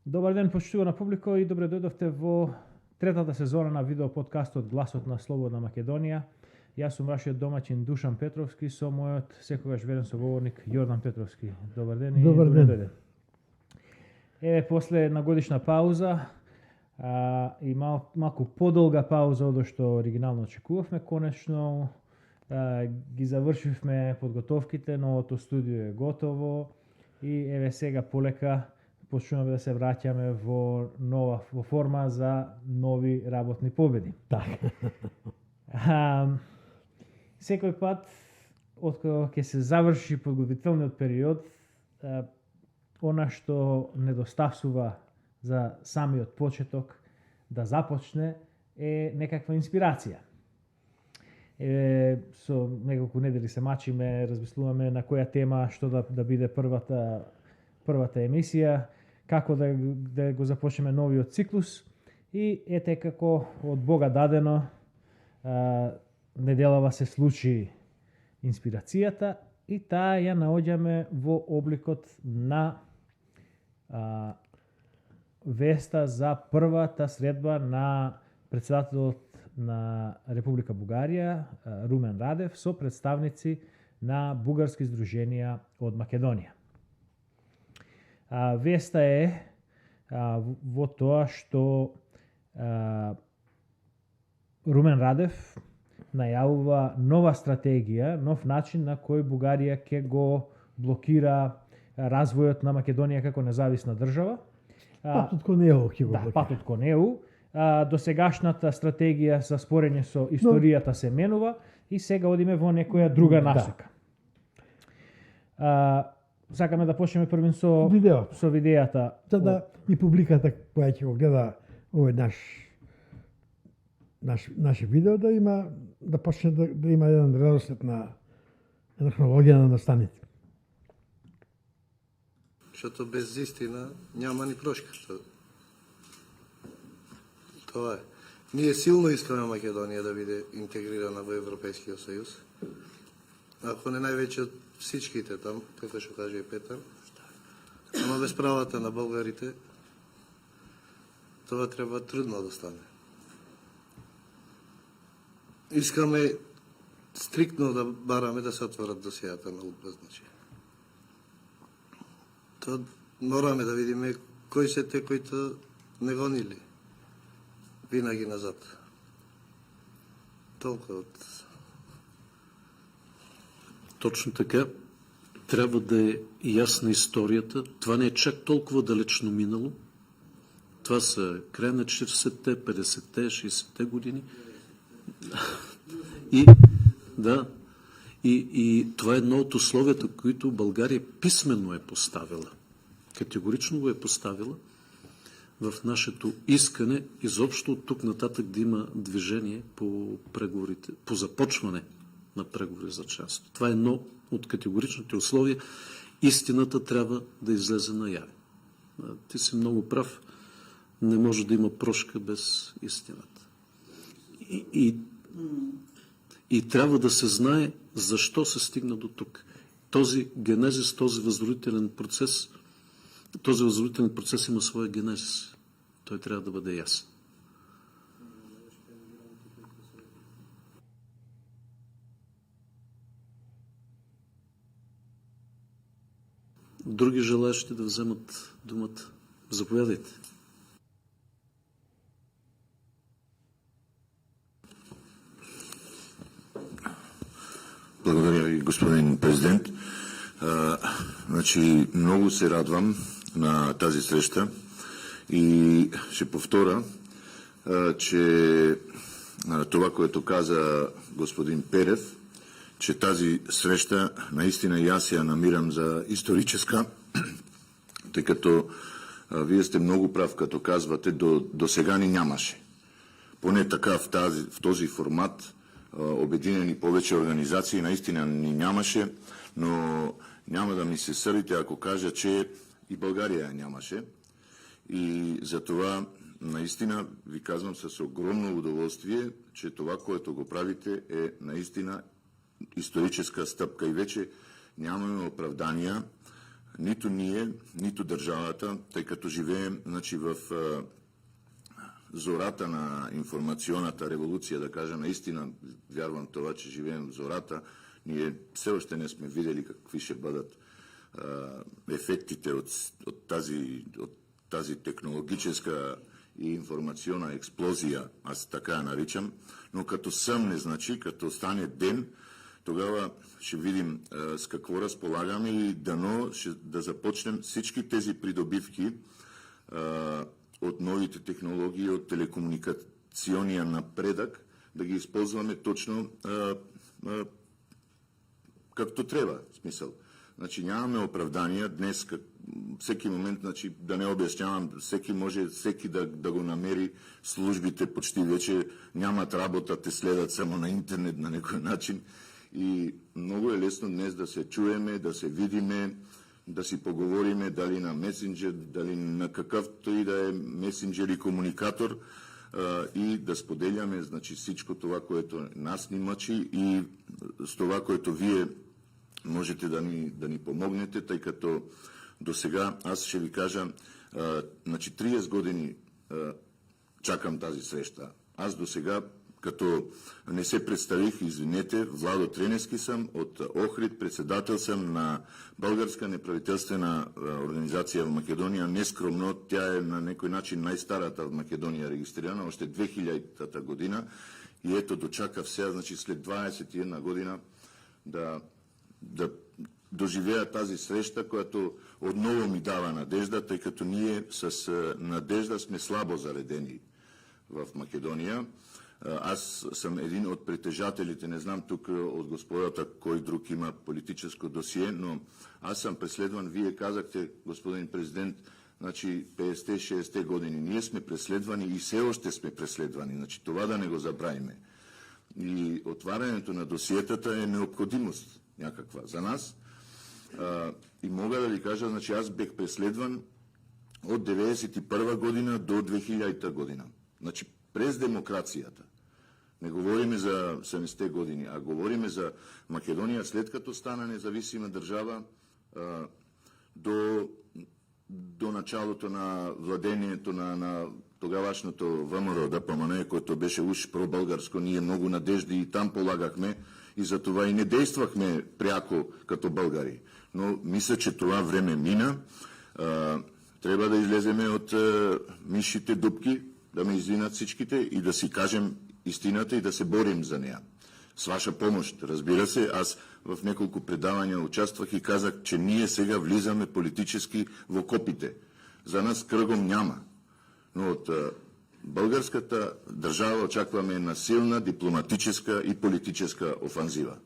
Добар ден, почитувана публико, и добре дојдовте во третата сезона на видео подкастот Гласот на Слободна Македонија. Јас сум вашиот домаќин Душан Петровски со мојот секогаш верен соговорник Јордан Петровски. Добар ден и Добар добре ден. дојде. После една годишна пауза и малку подолга пауза од што оригинално очекувавме, конечно ги завршивме подготовките, новото студио е готово и сега полека почнуваме да се враќаме во форма за нови работни победи. Така. Секој пат откако ќе се заврши подготвителниот период, она што недостасува за самиот почеток да започне е некаква инспирација. Со неколку недели се мачиме, размислуваме на која тема, што да биде првата емисија, како да го започнеме новиот циклус, и ете како од Бога дадено неделава се случи инспирацијата и таа ја наоѓаме во обликот на веста за првата средба на председателот на Република Бугарија Румен Радев со представници на бугарски здруженија од Македонија. Веста е во тоа што Румен Радев најавува нова стратегија, нов начин на кој Бугарија ќе го блокира развојот на Македонија како независна држава. Патот кон ЕУ ќе го блокира. Патот кон ЕУ. Досегашната стратегија за спорење со историјата се менува и сега одиме во некоја друга насока. Сакаме да почнеме првин со видеото. За да и публиката која ќе го гледа овој наше видео да почне да има еден редослед на една хронологија на настаните. Защото без истина няма ни прошка. Тоа е. Ние силно искаме Македонија да биде интегрирана во Европскиот сојуз. Ако не највеќе од всичките там, како што каже и Петар, ама без правата на българите, тоа треба трудно да стане. Искаме стриктно да бараме да се отворат досијата на УП, значи. Тоа мораме да видиме кои се те кои не гонили винаги назад. Толку од... Точно така. Трябва да е ясна историјата. Това не е чак толкова далечно минало. Това са края на 40-те, 50-те, 60-те години. И това е едно от условията, които България писменно е поставила. Категорично го е поставила в нашето искане изобщо от тук нататък да има движение по преговорите, по започване на преговори за членство. Това е едно от категоричните условия. Истината трябва да излезе наяве. Ти си много прав. Не може да има прошка без истината. И трябва да се знае защо се стигна до тук. Този генезис, този възродителен процес има своя генезис. Той трябва да бъде ясен. Други желаящи да вземат думата? Заповядайте. Благодаря ви, господин президент. Значи, много се радвам на тази среща и ще повторя, че това, което каза господин Перев, че тази среща наистина и аз я намирам за историческа, тъй като вие сте много прав, като казвате, до сега ни нямаше. Поне така в този формат, обединени повече организации, наистина ни нямаше, но няма да ми се сърдите, ако кажа, че и България нямаше. И затова наистина ви казвам с огромно удоволствие, че това, което го правите, е наистина историческа стъпка и вече нямаме оправдания нито ние, нито държавата, тъй като живеем значи, в зората на информационната революция, да кажа, наистина вярвам това, че живеем в зората. Ние все още не сме видели какви ще бъдат ефектите от тази технологическа и информационна експлозия, аз така я наричам, но като съмне, значи, като стане ден, тогава ще видим с какво разполагаме и дано да започнем всички тези придобивки от новите технологии, от телекомуникационния напредък, да ги използваме точно както трябва, в смисъл. Значи нямаме оправдания днес, всеки момент, значи, да не обяснявам, всеки да го намери, службите почти вече нямат работа, те следят само на интернет на някой начин и много е лесно днес да се чуеме, да се видиме, да си поговориме дали на месенджер, дали на какъвто и да е месенджер и комуникатор и да споделяме, значи, всичко това, което нас ни мъчи и с това, което вие можете да ни помогнете, тъй като до сега, аз ще ви кажа, значи 30 години чакам тази среща. Аз до сега, като не се представих, извинете, Владо Треневски съм, от Охрид, председател съм на българска неправителствена организация в Македония. Нескромно, тя е на някой начин най-старата в Македония регистрирана, още 2000-та година. И ето дочакав сега, значи след 21 година да доживея тази среща, която отново ми дава надежда, тъй като ние с надежда сме слабо заредени в Македония. Аз съм един от притежателите, не знам тук от господата кой друг има политическо досие, но аз съм преследван. Вие казахте, господин президент, значи 50-60 години. Ние сме преследвани и все още сме преследвани. Значи това да не го забравиме. И отварянето на досиетата е необходимост някаква за нас. И мога да ви кажа, значи аз бех преследван от 1991 година до 2000 година. Значи през демокрацията. Не говорим за 70-те години, а говорим за Македония след като стана независима държава до началото на владението на тогавашното ВМРО ДПМНЕ, което беше уж пробългарско. Ние много надежди и там полагахме и за това и не действахме пряко като българи. Но мисля, че това време мина. Трябва да излеземе от мишите дупки, да ме извинят всичките и да си кажем истината и да се борим за нея. С ваша помощ, разбира се, аз в няколко предавания участвах и казах, че ние сега влизаме политически в окопите. За нас кръгом няма. Но от българската държава очакваме на силна дипломатическа и политическа офанзива.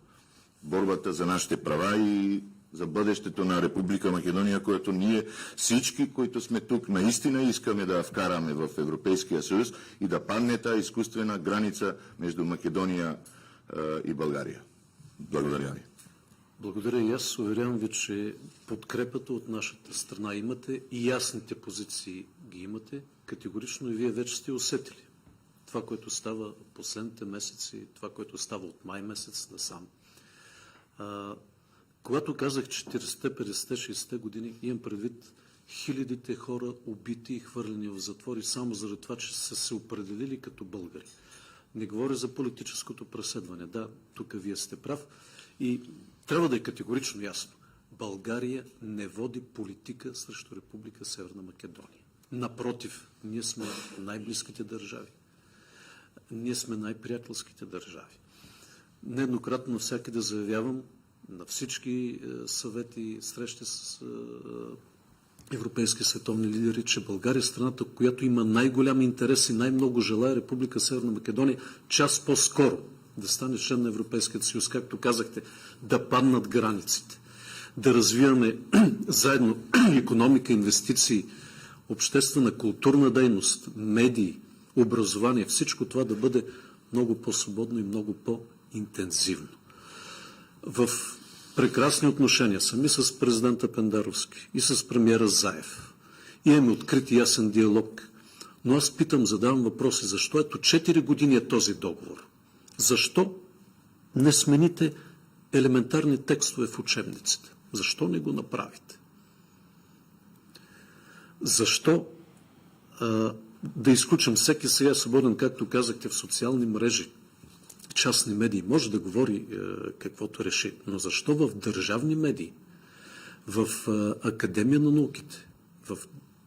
Борбата за нашите права и за бъдещето на Република Македония, което ние всички, които сме тук, наистина искаме да вкараме в Европейския съюз и да падне тази изкуствена граница между Македония и България. Благодаря ви. Благодаря и аз. Уверявам ви, че подкрепата от нашата страна имате и ясните позиции ги имате. Категорично и вие вече сте усетили това, което става последните месеци, това, което става от май месец насам. Когато казах 40-те, 50-те, 60-те години, имам предвид хилядите хора убити и хвърлени в затвори само заради това, че са се определили като българи. Не говоря за политическото преследване. Да, тук вие сте прав. И трябва да е категорично ясно. България не води политика срещу Република Северна Македония. Напротив, ние сме най-близките държави. Ние сме най-приятелските държави. Нееднократно навсякъде заявявам на всички съвети, срещи с европейски световни лидери, че България е страната, която има най-голям интерес и най-много желая Република Северна Македония час по-скоро да стане член на Европейския съюз, както казахте, да паднат границите, да развиваме заедно икономика, инвестиции, обществена, културна дейност, медии, образование, всичко това да бъде много по-свободно и много по-интензивно. В прекрасни отношения сами с президента Пендаровски и с премиера Заев. Имаме открит и ясен диалог. Но аз питам, задавам въпроси, защо ето 4 години е този договор? Защо не смените елементарни текстове в учебниците? Защо не го направите? защо да изключим всеки сега свободен, както казахте, в социални мрежи, частни медии, може да говори каквото реши, но защо в държавни медии, в Академия на науките, в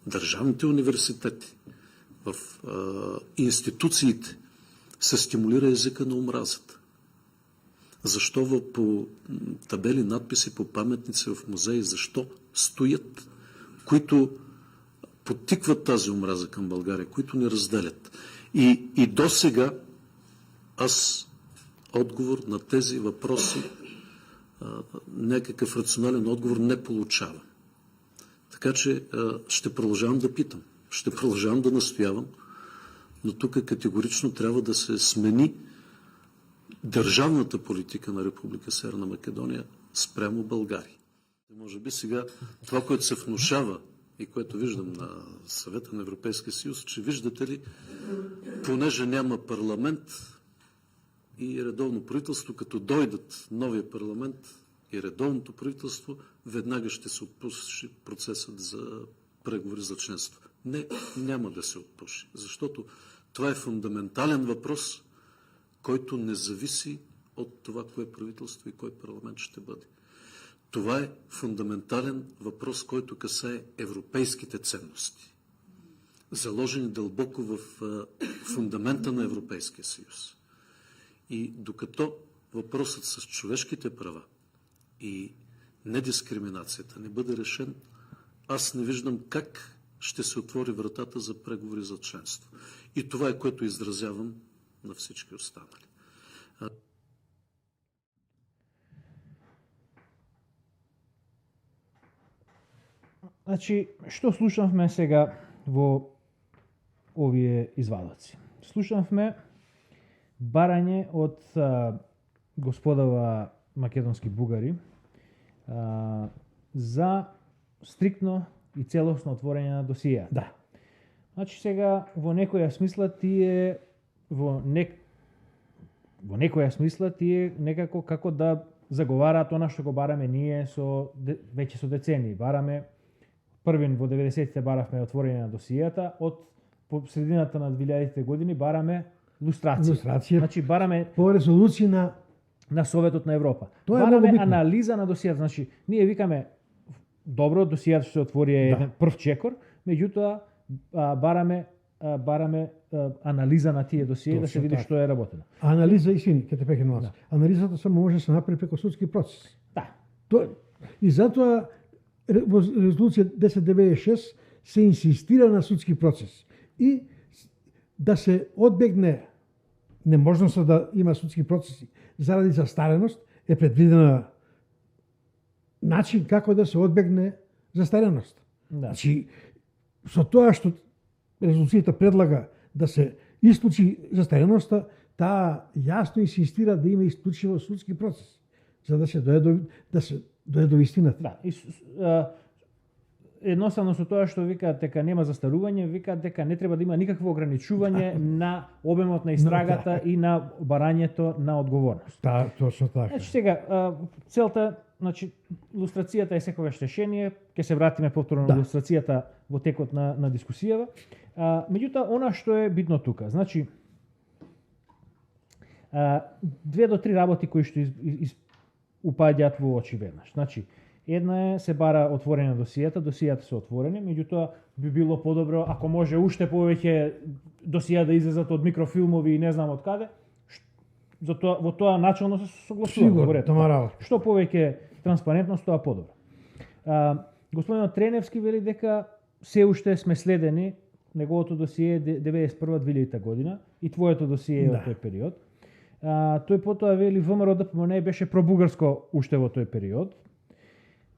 държавните университети, в институциите се стимулира езика на омразата? Защо по табели, надписи, по паметници в музеи, защо стоят, които подтикват тази омраза към България, които ни разделят? И до сега аз отговор на тези въпроси, някакъв рационален отговор не получавам. Така че ще продължавам да питам, ще продължавам да настоявам, но тук категорично трябва да се смени държавната политика на Република Северна Македония спрямо България. Може би сега това, което се внушава и което виждам на Съвета на Европейския съюз, че виждате ли, понеже няма парламент и редовно правителство, като дойдат новия парламент и редовното правителство, веднага ще се отпуши процесът за преговори за членство. Не, няма да се отпуши, защото това е фундаментален въпрос, който не зависи от това, кое правителство и кой парламент ще бъде. Това е фундаментален въпрос, който касае европейските ценности, заложени дълбоко в фундамента на Европейския съюз. И докато въпросът с човешките права и недискриминацията не бъде решен, аз не виждам как ще се отвори вратата за преговори за членство. И това е, което изразявам на всички останали. Значи, што слушавме сега во овие извадоци? Слушавме барање од господава македонски бугари за стриктно и целосно отворење на досија. Да. Значи сега во некоја смисла тие некако како да заговараат она што го бараме ние веќе со децении. Бараме првин во 90-те баравме отворење на досијата, од по средината на 2000-те години бараме лустрација. Значи бараме по резолуција на Советот на Европа. Тоа е бараме многу битно. анализа на досијата. Значи ние викаме добро, досијата што се отвори е прв чекор, меѓутоа бараме анализа на тие досији да се види што е работено. Анализа и сини, ке те прекинувам. Да. Анализата само може да се направи преку судски процес. Да. И затоа во резолуција 1096 се инсистира на судски процес и да се одбегне неможноста да има судски процеси заради застареност е предвидена начин како да се одбегне застареност. Да. Значи, со тоа што резолуцијата предлага да се исклучи застареноста, таа јасно инсистира да има исклучиво судски процес, за да се дојде до вистината. Да, едноставно со тоа што викаат дека нема застарување, викаат дека не треба да има никакво ограничување на обемот на истрагата и на барањето на одговорност. Да, точно така. Значи сега целта, значи лустрацијата е секогаш решение, ќе се вратиме повторно на лустрацијата во текот на дискусијава. Меѓутоа она што е битно тука, значи 2 до 3 работи кои што упаѓаат во очи веднаш. Значи, една е се бара отворење на досијата се отворени, меѓутоа би било подобро ако може уште повеќе досија да излезат од микрофилмови и не знам од каде. Затоа во тоа начелно се согласуваме. Што повеќе транспарентност, тоа подобро. Господинот Треневски вели дека се уште сме следени, неговото досие 91-2000 година и твоето досие од тој период. Тој потоа вели ВМРО ДПМН беше пробугарско уште во тој период.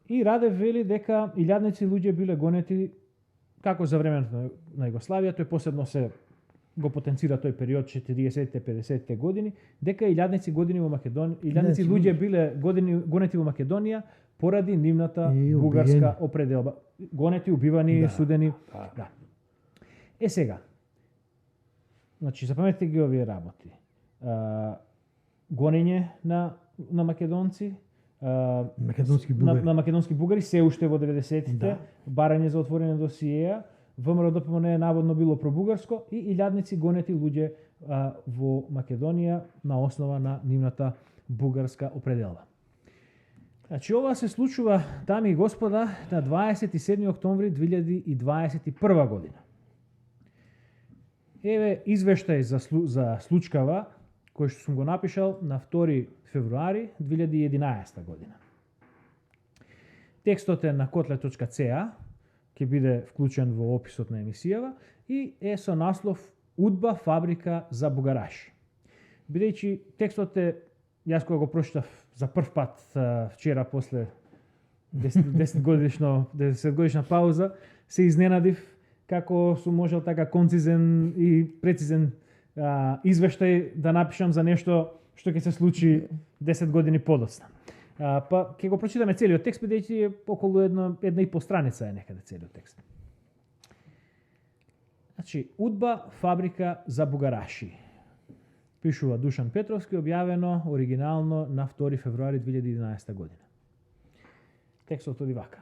И Радев вели дека илјадници луѓе биле гонети како за времето на Југославија, тој посебно се го потенцира тој период 40-те, 50-те години, дека илјадници луѓе биле гонети во Македонија поради нивната бугарска определба. Гонети, убивани, судени. Да. Сега, значи, запаметете ги овие работи. Гонење на македонци, Македонски бугари. на македонски бугари се уште во 90-тите, Да. барање за отворење досиеја, ВМРО ДПМН е наводно било пробугарско и илјадници гонети луѓе во Македонија на основа на нивната бугарска определба. Значи, ова се случува, дами и господа, на 27. октомври 2021 година. Еве извештај за случкава, кој што сум го напишал на 2 февруари 2011 година. Текстот е на kotle.ca, ќе биде вклучен во описот на емисијава и е со наслов Удба фабрика за бугараши. Бидејќи текстот е, јас кога го прочитав за прв пат вчера после 10 годишна пауза, се изненадив како сум можел така концизен и прецизен извештај да напишам за нешто што ќе се случи 10 години подоцна. Па ќе го прочитаме целиот текст, бидејќи е околу една и по страница е некаде целиот текст. Значи, Удба фабрика за бугараши. Пишува Душан Петровски, објавено оригинално на 2 февруари 2011 година. Текстот оди вака.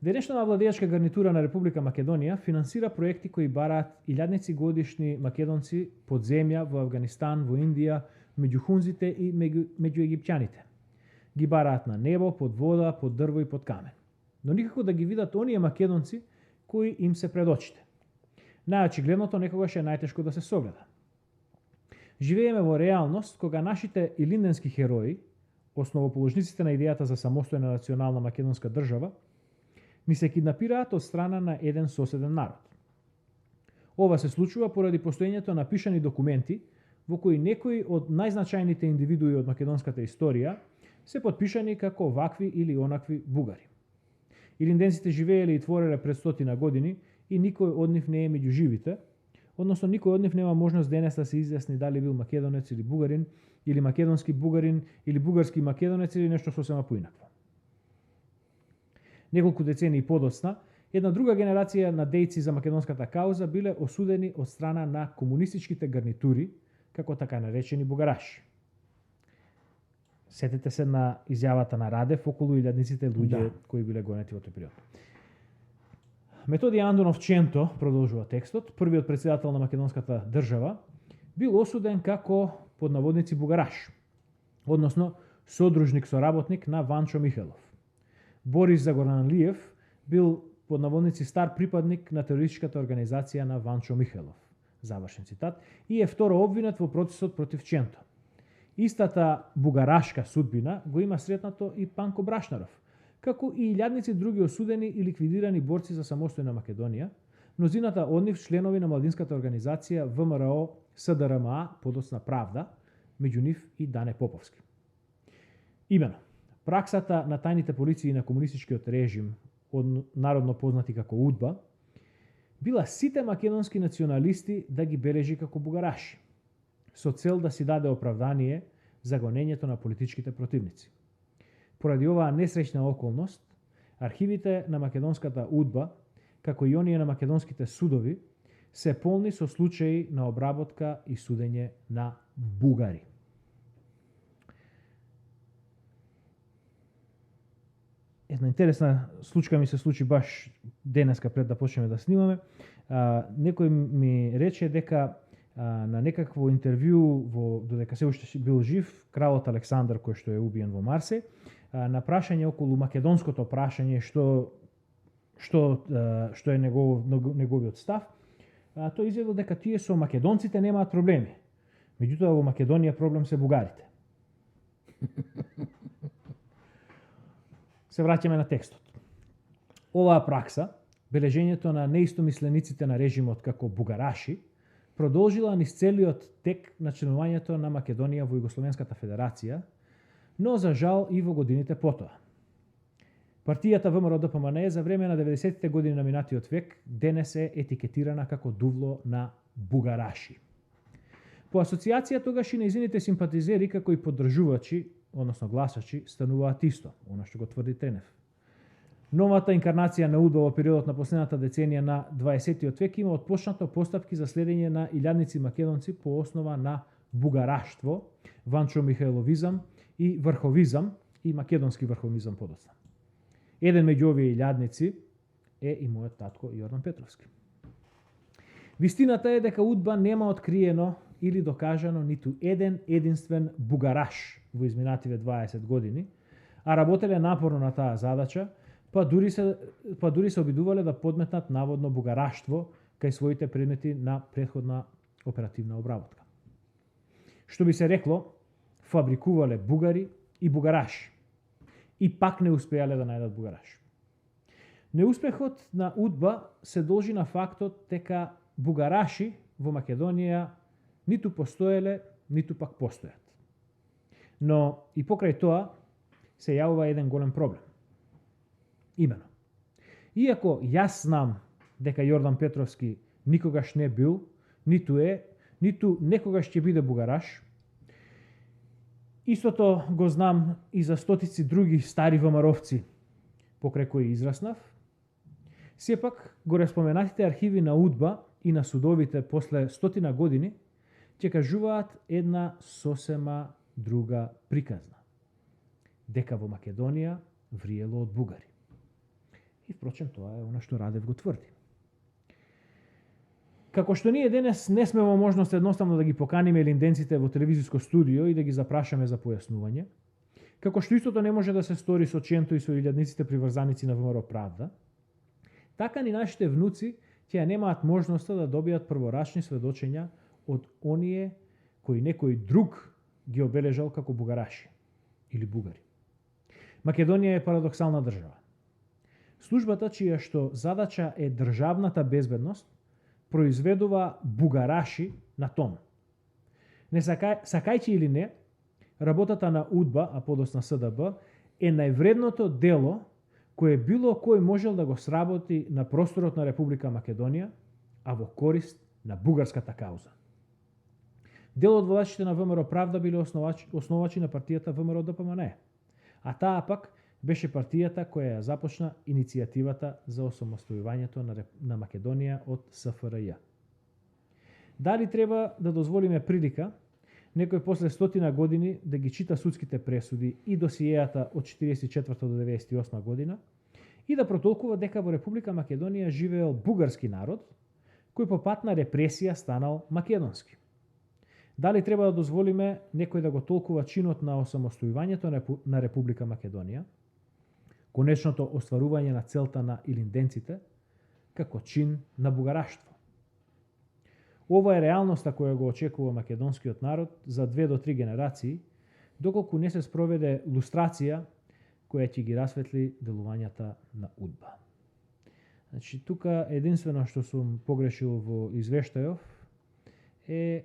Денешната владеачка гарнитура на Република Македонија финансира проекти кои бараат илјадници годишни македонци под земја во Авганистан, во Индија, меѓу хунзите и меѓу египтјаните. Ги бараат на небо, под вода, под дрво и под камен. Но никако да ги видат оние македонци кои им се пред очите. Најочигледното некогаш е најтешко да се согледа. Живееме во реалност кога нашите илинденски херои, основоположниците на идејата за самостојна национална македонска држава, ни се киднапираат од страна на еден соседен народ. Ова се случува поради постоењето на пишани документи во кои некои од најзначајните индивидуи од македонската историја се подпишани како вакви или онакви бугари. Илинденците живееле и твореле пред 100 години и никој од нив не е меѓу живите, односно никој од нив нема можност денес да се изјасни дали бил македонец или бугарин, или македонски бугарин, или бугарски македонец или нешто сосема поинакво. Неколку децении подоцна, една друга генерација на дејци за македонската кауза биле осудени од страна на комунистичките гарнитури, како така наречени бугараши. Сетете се на изјавата на Радев околу илјадниците луѓе кои биле гонети во тој период. Методи Андонов Ченто, продолжува текстот, првиот претседател на македонската држава, бил осуден како под наводници бугараш, односно содружник соработник на Ванчо Михелов. Борис Загоранлиев бил под наводници стар припадник на терористичката организација на Ванчо Михелов. Завршен цитат. И е второ обвинет во процесот против Ченто. Истата бугарашка судбина го има сретнато и Панко Брашнаров, како и илјадници други осудени и ликвидирани борци за самостојна Македонија, мнозината од нив членови на младинската организација ВМРО СДРМА, подоцна Правда, меѓу нив и Дане Поповски. Имено, праксата на тајните полиции на комунистичкиот режим, народно познати како Удба, била сите македонски националисти да ги бележи како бугараши, со цел да си даде оправдание за гонењето на политичките противници. Поради оваа несреќна околност, архивите на македонската Удба, како и оние на македонските судови, се полни со случаи на обработка и судење на бугари. Една интересна случка ми се случи баш денеска пред да почнеме да снимаме. Некој ми рече дека на некакво интервју додека се уште бил жив, кралот Александар кој што е убиен во Марсе, на прашање околу македонското прашање што е неговиот став, тој изјавил дека тие со македонците немаат проблеми. Меѓутоа во Македонија проблем се бугарите. Се враќаме на текстот. Оваа пракса, бележењето на неистомислениците на режимот како бугараши, продолжила низ целиот тек на членувањето на Македонија во Југословенската федерација, но за жал и во годините потоа. Партијата ВМРО ДПМН за време на 90-тите години на минатиот век денес е етикетирана како дувло на бугараши. По асоциација тогаш и нејзините симпатизери како и поддржувачи, односно гласачи, стануваат исто, она што го тврди Тенев. Новата инкарнација на Удба во периодот на последната деценија на 20-тиот век има отпочнато постапки за следење на илјадници македонци по основа на бугараштво, ванчо михаеловизам и врховизам, и македонски врховизам подоцна. Еден меѓу овие илјадници е и мојот татко Јордан Петровски. Вистината е дека УДБА нема откриено или докажано ниту еден единствен бугараш во изминативе 20 години, а работеле напорно на таа задача, па дури се обидувале да подметнат наводно бугараштво кај своите предмети на претходна оперативна обработка. Што би се рекло, фабрикувале бугари и бугараши. И пак не успеале да најдат бугараш. Неуспехот на УДБА се должи на фактот дека бугараши во Македонија ниту постоеле, ниту пак постојат. Но и покрај тоа се јавува еден голем проблем. Имено, иако јас знам дека Јордан Петровски никогаш не бил, ниту е, ниту некогаш ќе биде бугараш, истото го знам и за стотици други стари ВМРО-вци покрај кои израснав, сепак го распоменатите архиви на УДБА и на судовите после 100 години ќе кажуваат една сосема друга приказна. Дека во Македонија вриело од бугари. И впрочем тоа е она што Радев го тврди. Како што ние денес не сме во можност едноставно да ги поканиме линденците во телевизиско студио и да ги запрашаме за појаснување, како што истото не може да се стори со Ченто и со илјадниците приврзаници на ВМРО Правда, така ни нашите внуци ќе немаат можноста да добијат прворачни сведочења од оние кои некој друг ги обележал како бугараши или бугари. Македонија е парадоксална држава. Службата чија што задача е државната безбедност произведува бугараши на тон. Не сакајќи или не, работата на УДБА, а подосна СДБ, е највредното дело кое било кој можел да го сработи на просторот на Република Македонија, а во корист на бугарската кауза. Дел од водачите на ВМРО Правда биле основачи на партијата ВМРО ДПМНЕ, а таа пак беше партијата која ја започна иницијативата за осамостојувањето на Македонија од СФРЈ. Дали треба да дозволиме прилика некој после 100 години да ги чита судските пресуди и досиеата од 44 до 98 година и да протолкува дека во Република Македонија живеел бугарски народ кој по пат на репресија станал македонски? Дали треба да дозволиме некој да го толкува чинот на осамостојувањето на Република Македонија, конечното остварување на целта на илинденците, како чин на бугараштво? Ова е реалноста која го очекува македонскиот народ за 2 до 3 генерации, доколку не се спроведе лустрација која ќе ги расветли делувањата на УДБА. Значи, тука единствено што сум погрешил во извештајов е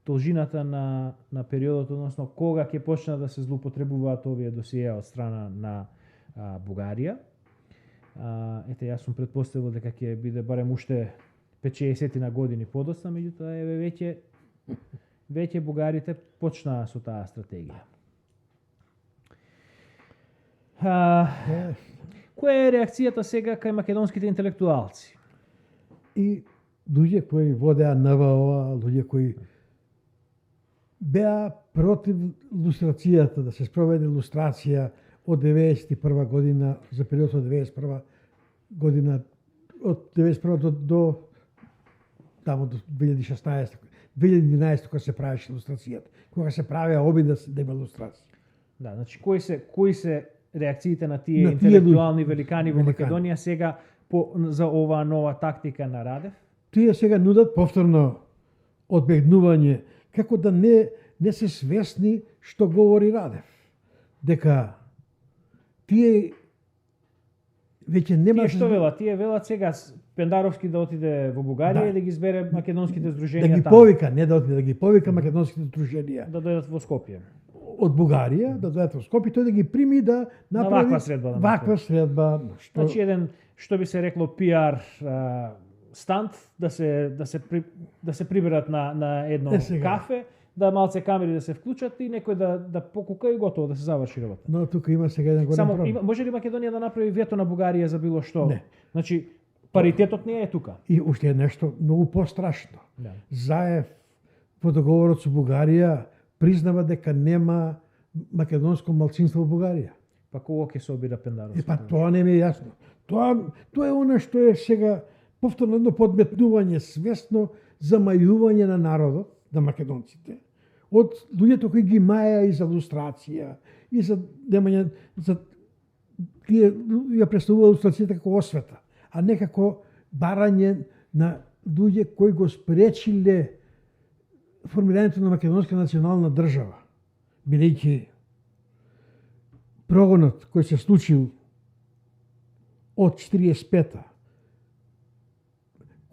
должината на периодот, односно кога ќе почнат да се злоупотребуваат овие досиеа од страна на Бугарија. Ете, јас сум претпоставил дека ќе биде барем уште 50 години подоцна, меѓутоа веќе бугарите почнаа со таа стратегија. Која е реакцијата сега кај македонските интелектуалци? И луѓе кои водеа НВО, луѓе кои беа против лустрацијата, да се спроведе лустрација од 91 година, за период од 91 година, од 91 до 2016, 2011 кога се правеше лустрацијата, кога се правеа обид да има лустрација. Да, значи кои се реакциите на тие интелектуални великани во Македонија сега за оваа нова тактика на Радев? Тие сега нудат повторно одбегнување, како да не се свесни што говори Радев. Дека тие веќе нема... Тие што велат? Тие велат сега Пендаровски да отиде во Бугарија и да ги избере македонските здруженија да ги повика, не да отиде, да ги повика македонските здруженија. Да дојдат во Скопје. Од Бугарија, да дојдат во Скопје, тој да ги прими да направи ваква средба. Значи еден, што би се рекло, пиар стант, да се приберат на едно кафе, да малце камери да се вклучат и некој да покука и готово да се заврши работа. Но тука има сега еден голем проблем. Може ли Македонија да направи вето на Бугарија за било што? Не. Значи паритетот не е тука. И уште е нешто многу пострашно. Да. Заев во договорот со Бугарија признава дека нема македонско малцинство во Бугарија. Па кого ќе се обира Пендаров? Па тоа не ми е јасно. Тоа е она што е сега повторно едно подметнување, свесно замајување на народот, на македонците, од луѓето кои ги маја и за лустрација, и за немање, за тие ја представува лустрацијата како освета, а не како барање на луѓе кои го спречиле формирањето на македонска национална држава, бидејќи прогонот кој се случил од 45-та,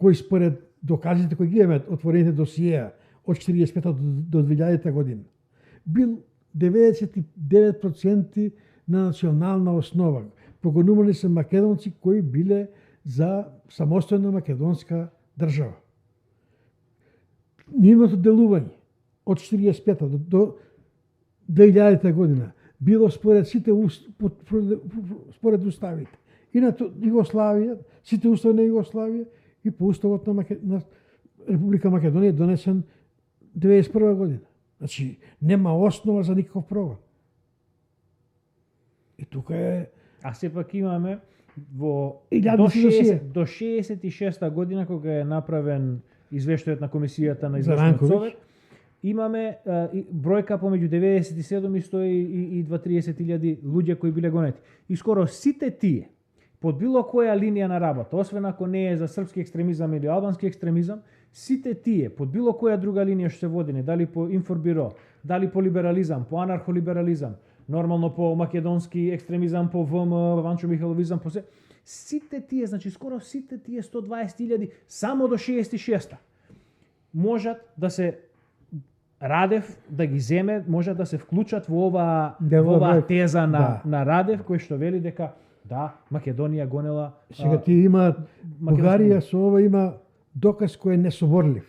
кој според доказите кои ги имаме отворените досиеа од 45-та до 2000 година, бил 99% на национална основа. Прогонувани се македонци кои биле за самостојна македонска држава. Нивното делување од 45-та до 2000 година било според сите според уставите и на Југославија, сите устави на Југославија и по уставот на Република Македонија донесен 1991 година. Значи нема основа за никаков прогон. И тука е А сепак имаме во И до досие. 66-та година кога е направен извештајот на комисијата на За извештајот Ранковиќ. Совет, имаме бројка помеѓу 97 и 100 и 230 илјади луѓе кои биле гонети. И скоро сите тие под било која линија на работа, освен ако не е за српски екстремизам или албански екстремизам, сите тие под било која друга линија што се водени, дали по информбиро, дали по либерализам, по анархолиберализам, нормално по македонски екстремизам, по ВМ, Ванчо Михайловизам, по се, сите тие, значи скоро сите тие 120.000 само до 66-та можат да се Радев да ги земе, можат да се вклучат во оваа теза на Радев кој што вели дека да, Македонија гонела сега ти има Бугарија со ова има доказ кој е несоборлив.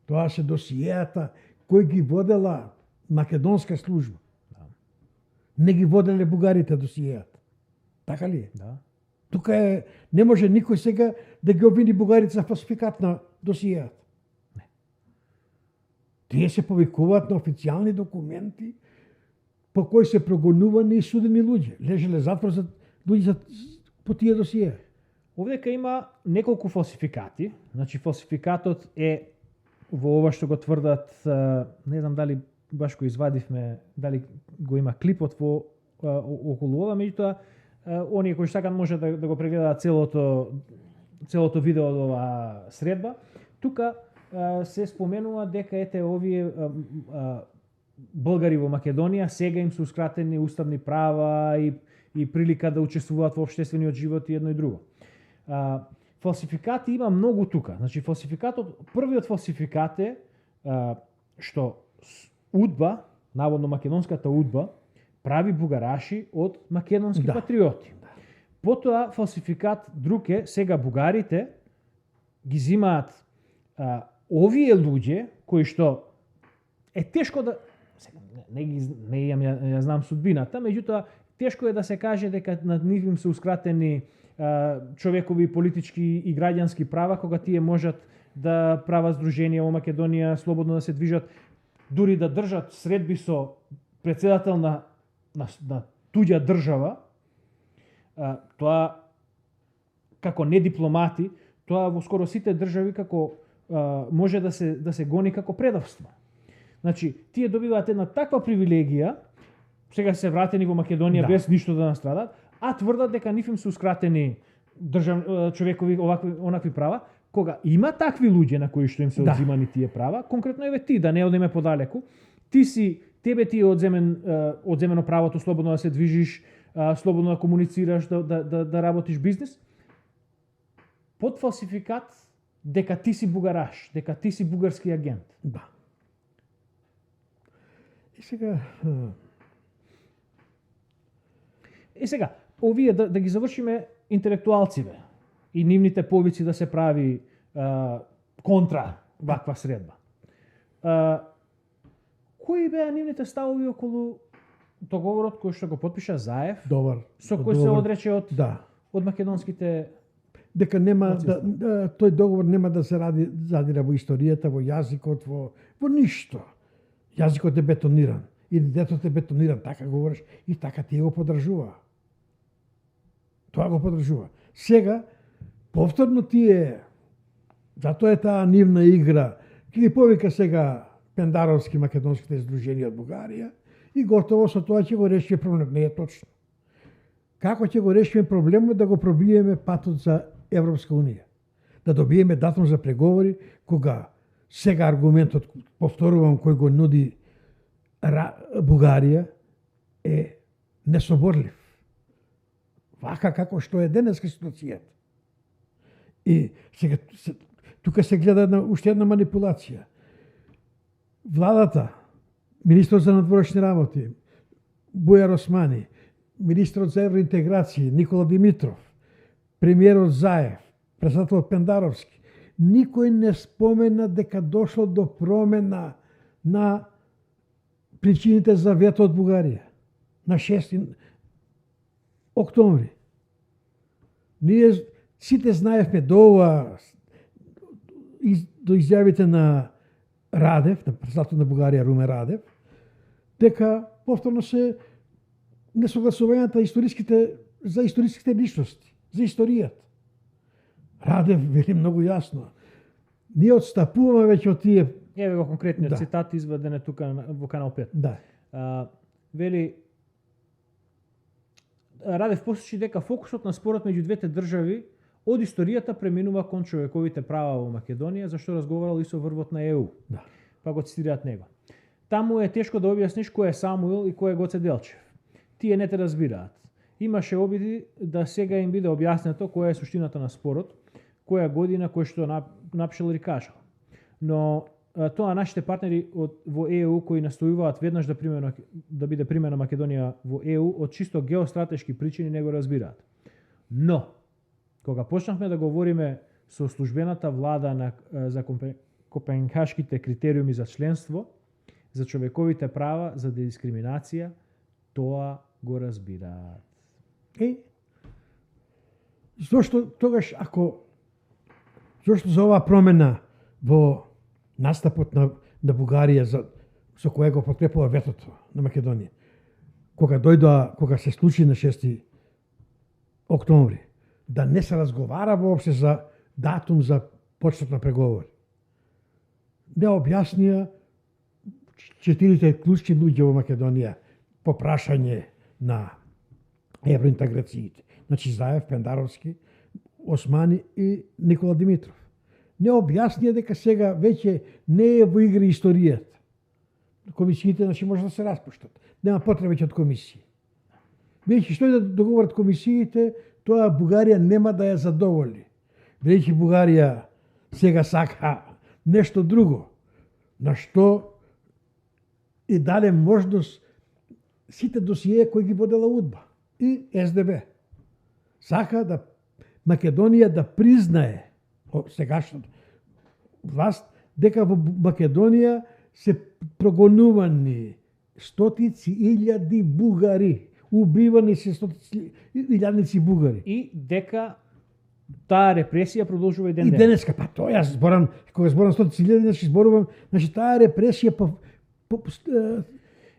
Тоа се досиеата кои ги водела македонска служба. Не ги воделе бугарите досиеата. Така ли е? Да. Тука е, не може никој сега да ги обвини бугарите за фалсификат на досиеата. Не. Тие се повикуваат на официјални документи по кои се прогонувани и судени луѓе. Лежеле затвор за луѓе по тие досиеа. Овдека има неколку фалсификати. Значи фалсификатот е во ова што го тврдат, не знам дали баш го извадивме, дали го има клипот во околу ова, меѓутоа оние кои сакат може да го прегледаат целото видео од ова средба. Тука се споменува дека ете овие българи во Македонија сега им сеускратени уставни права и прилика да учествуваат во општествениот живот и едно и друго. Фалсификати има многу тука. Значи првиот фалсификат е што УДБА, наводно македонската УДБА, прави бугараши од македонски патриоти. Потоа фалсификат друг е, сега бугарите ги зимаат овие луѓе кои што е тешко да не знам судбината, меѓутоа тешко е да се каже дека над нив им сеускратени човекови, политички и граѓански права кога тие можат да прават здруженија во Македонија, слободно да се движат, дури да држат средби со председател на туѓа држава. Тоа како не дипломати, тоа во скоро сите држави како може да се гони како предавство. Значи, тие добиваат една таква привилегија, сега се вратени во Македонија без ништо да настрадат, а тврдат дека нив им сеускратени човекови онакви права, кога има такви луѓе на кои што им се одзимани тие права, конкретно еве ти, да не одиме подалеку, тебе ти е одземено правото слободно да се движиш, слободно да комуницираш, да работиш бизнес, под фалсификат дека ти си бугараш, дека ти си бугарски агент. Да. И сега, овие да ги завршиме интелектуалциве и нивните повици да се прави контра ваква средба. Кои беа нивните ставови околу договорот кој што го потпиша Заев, со кој се одрече од македонските дека нема тој договор нема да се задира во историјата, во јазикот, во ништо. Јазикот е бетониран Идентитетот е бетониран, така говориш, и така тие го подржува. Тоа го подржува. Сега, повторно тие, затоа е таа нивна игра, ќе ги повика сега Пендаровски македонските издруженија од Бугарија и готово со тоа ќе го решиме проблем. Не е точно. Како ќе го решиме проблемот да го пробиеме патот за Европска Унија? Да добиеме датум за преговори, кога сега аргументот, повторувам, кој го нуди Бугарија е несоборлив. Вака како што е денеска ситуацијата. И сега тука се гледа уште една манипулација. Владата, министрот за надворешни работи, Бујар Османи, министрот за евроинтеграција Никола Димитров, премиерот Заев, председателот Пендаровски, никој не спомена дека дошло до промена на причините за вето од Бугарија на 6 октомври. Ние сите знаевме до ова, до изјавите на Радев, на председател на Бугарија Румен Радев, дека повторно се несогласувањата за историските личности, за историјата. Радев вели многу јасно. Ние отстапуваме веќе од тие. Еве го конкретниот цитат изваден е тука во Канал 5. Да. Вели Радев посочи дека фокусот на спорот меѓу двете држави од историјата преминува кон човековите права во Македонија, за што разговарал и со врвот на ЕУ. Да. Па го цитираат него. Таму е тешко да објасниш кој е Самуил и кој е Гоце Делчев. Тие не те разбираат. Имаше обиди да сега им биде објаснето која е суштината на спорот, која година, кој што напишал или кажал. Но тоа нашите партнери во ЕУ кои настојуваат веднаш да биде примена Македонија во ЕУ од чисто геостратешки причини не го разбираат. Но кога почнавме да говориме со службената влада за Копенхашките критериуми за членство, за човековите права, за дискриминација, тоа го разбираат. Зошто тогаш зошто за оваа промена во настапот на Бугарија со која го подкрепува ветото на Македонија, кога се случи на 6 октомври, да не се разговара воопште за датум за почеток на преговори. Не објаснија 4 клучни луѓе во Македонија по прашање на евроинтеграциите. Значи Заев, Пендаровски, Османи и Никола Димитров. Не објаснија дека сега веќе не е во игра историјата. Комисиите, значи, може да се распуштат. Нема потреба веќе од комисии. Веќе што и да договорат комисиите, тоа Бугарија нема да ја задоволи. Веќе Бугарија сега сака нешто друго, на што и даде можност сите досиеја кои ги водела УДБА и СДБ. Сака да Македонија да признае сегашната власт дека во Македонија се прогонувани стотици илјади бугари, убивани се стотици илјадници бугари. И дека таа репресија продолжува и ден денес. И денеска, па тоа јас зборам, кога зборам стотици илјади, значи зборувам, значи таа репресија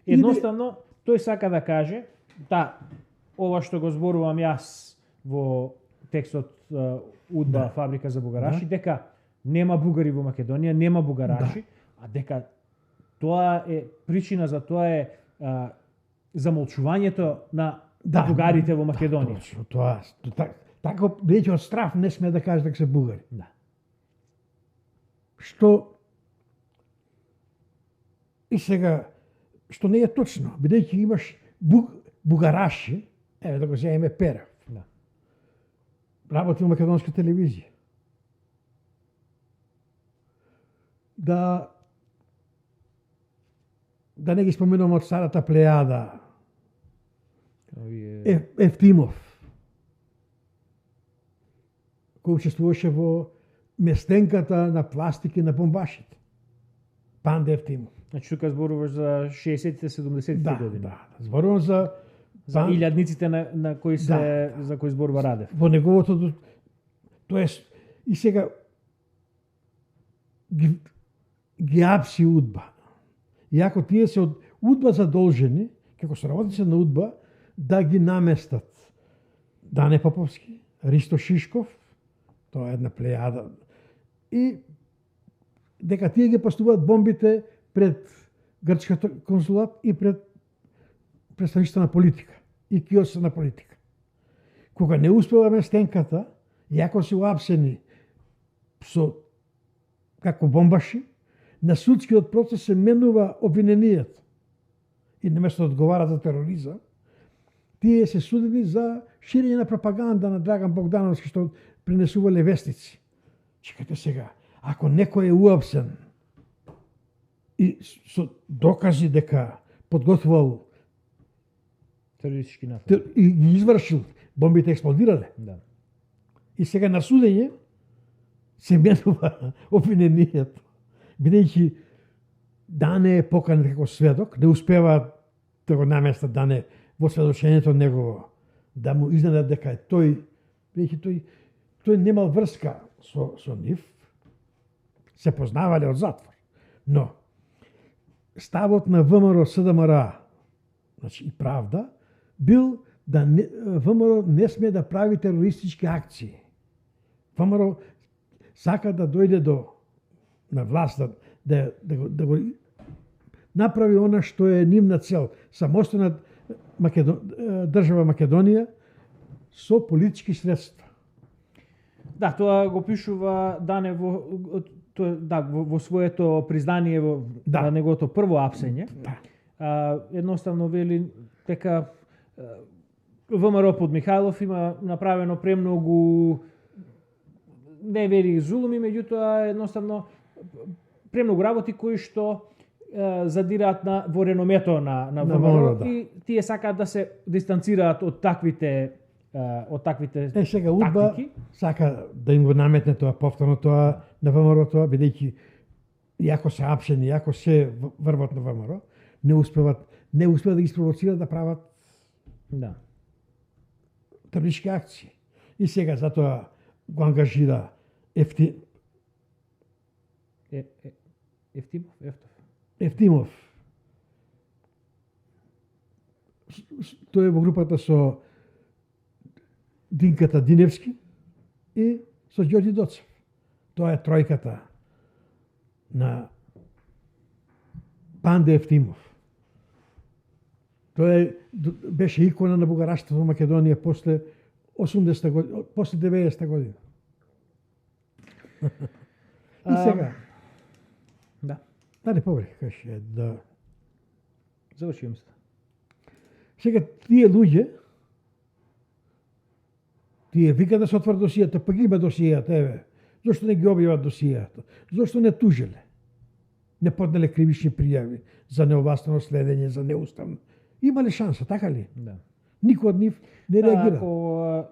едноставно тој сака да каже, ова што го зборувам јас во текстот УДБА фабрика за бугараши, дека нема бугари во Македонија, нема бугараши, а дека тоа е причина за тоа е замолчувањето на бугарите во Македонија. Точно, тоа така веќе од страф не сме да каже дека се бугари. Да. Што и сега што не е точно, бидејќи имаш бугараши, еве да го земеме Перев. Да. Работи во македонска телевизија. Да не ги споменувам од старата плејада. Евтимов, кој учествуваше во местенката на пластики на бомбашите. Панда Евтимов. Значи тука зборуваш за 60-те, 70-те години. Да, зборувам за илјадниците на кои се за кои зборува Радев. Во неговото тоест и сега ги апси УДБА. Иако тие се од УДБА задолжени, како соработници на УДБА, да ги наместат Дане Поповски, Ристо Шишков, тоа е една плејада, и дека тие ги постуваат бомбите пред грчката консулат и пред представништво на политика и киоса на политика. Кога не успеваме стенката, иако се уапсени со како бомбаши, на судскиот процес се менува обвиненијето. И наместо да одговарат за тероризам, тие се судени за ширење на пропаганда на Драган Богдановски, што принесувале вестници. Чекате сега, ако некој е уапсен и со докази дека подготвувал Терористички напад. и ги извршил, бомбите експлодирале. Да. И сега на судење се менува обвиненијето. Бидејќи Дане е поканет како сведок, не успева да го наместат Дане во сведочењето негово, да му изненадат дека е тој, бидејќи тој немал врска со нив, се познавале од затвор. Но ставот на ВМРО СДМРА, значи и Правда, бил да ВМРО не сме да прави терористички акции. ВМРО сака да дојде на власт, да го направи она што е нивна цел, самостојна држава Македонија со политички средства. Да, тоа го пишува Дане во своето признание на неговото прво апсење. Да. Едноставно вели дека ВМРО под Михајлов има направено премногу, не вели зулуми, меѓутоа едноставно премногу работи кои што задираат во реномето на ВМРО, да. и тие сакаат да се дистанцираат од таквите Сега УДБА тактики. сака да им го наметне тоа повторно тоа на ВМРО тоа, бидејќи иако се апшени, иако се врват на ВМРО, не успеват да ги спровоцираат да прават терористички акции. И сега затоа го ангажира Ефтимов. Тој е во групата со Динката Диневски и со Ѓорѓи Доцев. Тоа е тројката на Панде Ефтимов. Тој беше икона на бугараштвото во Македонија после 80-та година, после 90-та година. И сега. Да. Не повреди, каже, да. Заврши мисла. Сега тие луѓе, тие викаат да се отвори досијата, па ги има досијата, еве. Зошто не ги објават досијата? Зошто не тужиле? Не поднеле кривични пријави за неовластено следење, за неуставно. Имале шанса, така ли? Да. Никој од нив не реагира. Ако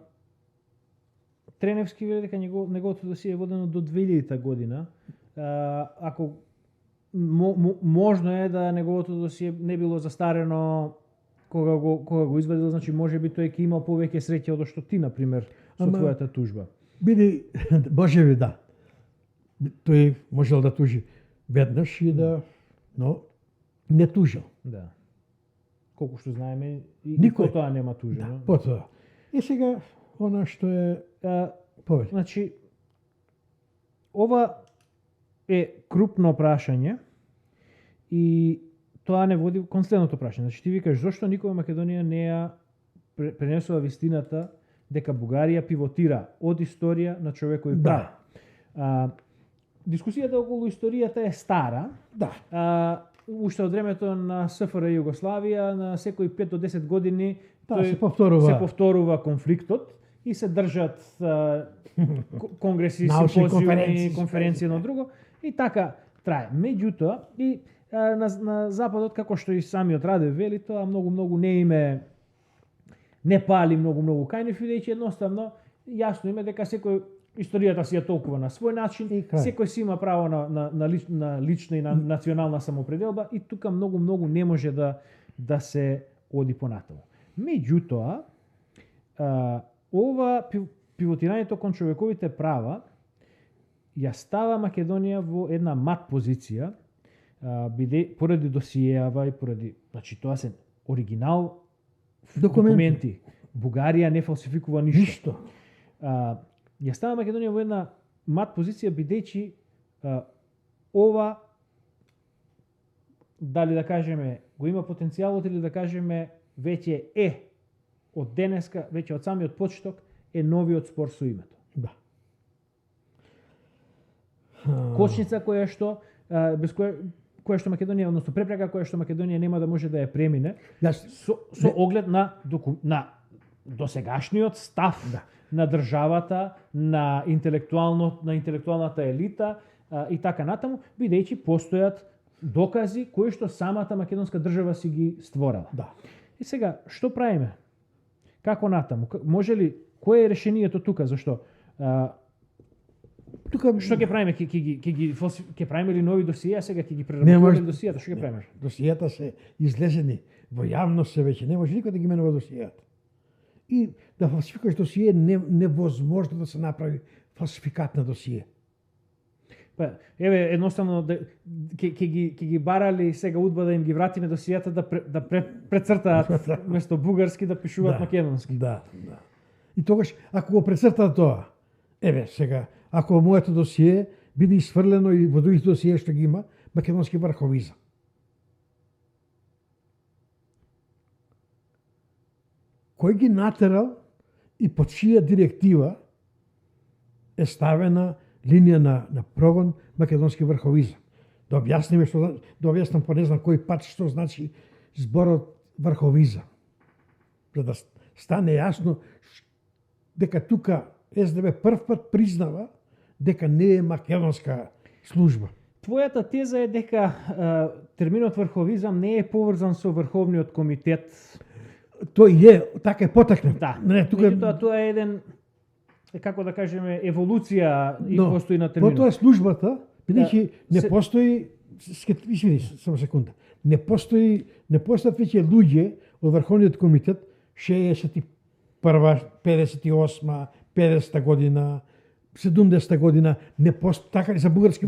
Треневски вели дека неговото досие е водено до 2000 година, ако можно е да неговото досие не било застарено кога го извадил, значи може би тој ќе имал повеќе среќа од што ти, например, со твојата тужба. Биде, може би да. Тој можел да тужи веднаш и но не тужил. Да. Колку што знаеме, и Никој тоа нема тужено. Да, потоа. И сега, она што е повеќе. Значи, ова е крупно прашање и тоа не води кон следното прашање. Значи, ти викаш, зошто никога Македонија не ја пренесува вистината дека Бугарија пивотира од историја на човекови права? Дискусијата околу историјата е стара. Да. Уште од времето на СФР Југославија, на секои 5 до 10 години се повторува конфликтот и се држат конгреси, научни симпозиуми, конференции едно друго и така трае. Меѓутоа, и на Западот, како што и самиот Раде вели, тоа многу не пали многу кајнев, бидејќи едноставно јасно име дека секој историјата си ја толкува на свој начин, секој си има право на лична и на национална самоопределба и тука многу не може да се оди понатаму. Меѓутоа, ова пивотирањето кон човековите права ја става Македонија во една мат позиција, поради досиеава и поради Значи тоа се оригинал Документи. Бугарија не фалсификува ништо. Ништо. Ја става Македонија во една мат позиција бидејќи ова дали да кажеме го има потенцијалот или да кажеме веќе е од денеска, веќе од самиот почеток е новиот спор со името. Да. Кочница која што без која што Македонија, односно препрека која што Македонија нема да може да ја премине со оглед на досегашниот став на државата, на интелектуалната елита и така натаму, бидејќи постојат докази кои што самата македонска држава си ги створила. Да. И сега, што правиме? Како натаму? Може ли, кое е решението тука? Зашто? Тука Што ќе правиме? Ќе правиме ли нови досија, сега ќе ги преработуваме досијата? Што ќе правиме? Досијата се излезени во јавност се веќе, не може никој да ги менува досијата. И да фалсификаш досие невозможно да се направи фалсификат на досие. Па, еве едноставно ќе ги барали сега удба да им ги вратиме досијата да прецртаат место бугарски да пишуваат македонски. Да. И тогаш ако го прецртаат тоа, еве сега, ако моето досие биде исфрлено и во другите досие што ги има, македонски врховизам. Кој ги натерал и под чија директива е ставена линија на прогон македонски врховизам. Да објасниме да објаснам по не знам кој пат што значи зборот врховизам. За да стане јасно дека тука СДБ прв пат признава дека не е македонска служба. Твојата теза е дека терминот врховизам не е поврзан со Врховниот комитет. Тој е, така е потакнат. Да, Не, тука... тоа е еден, како да кажеме, еволуција и постои на терминот. Потоа службата, бидејќи не постои, извини, само секунда, не постојат веќе луѓе од Врховниот комитет 61, 58, 50 година, 70 година, не постои така за бугарски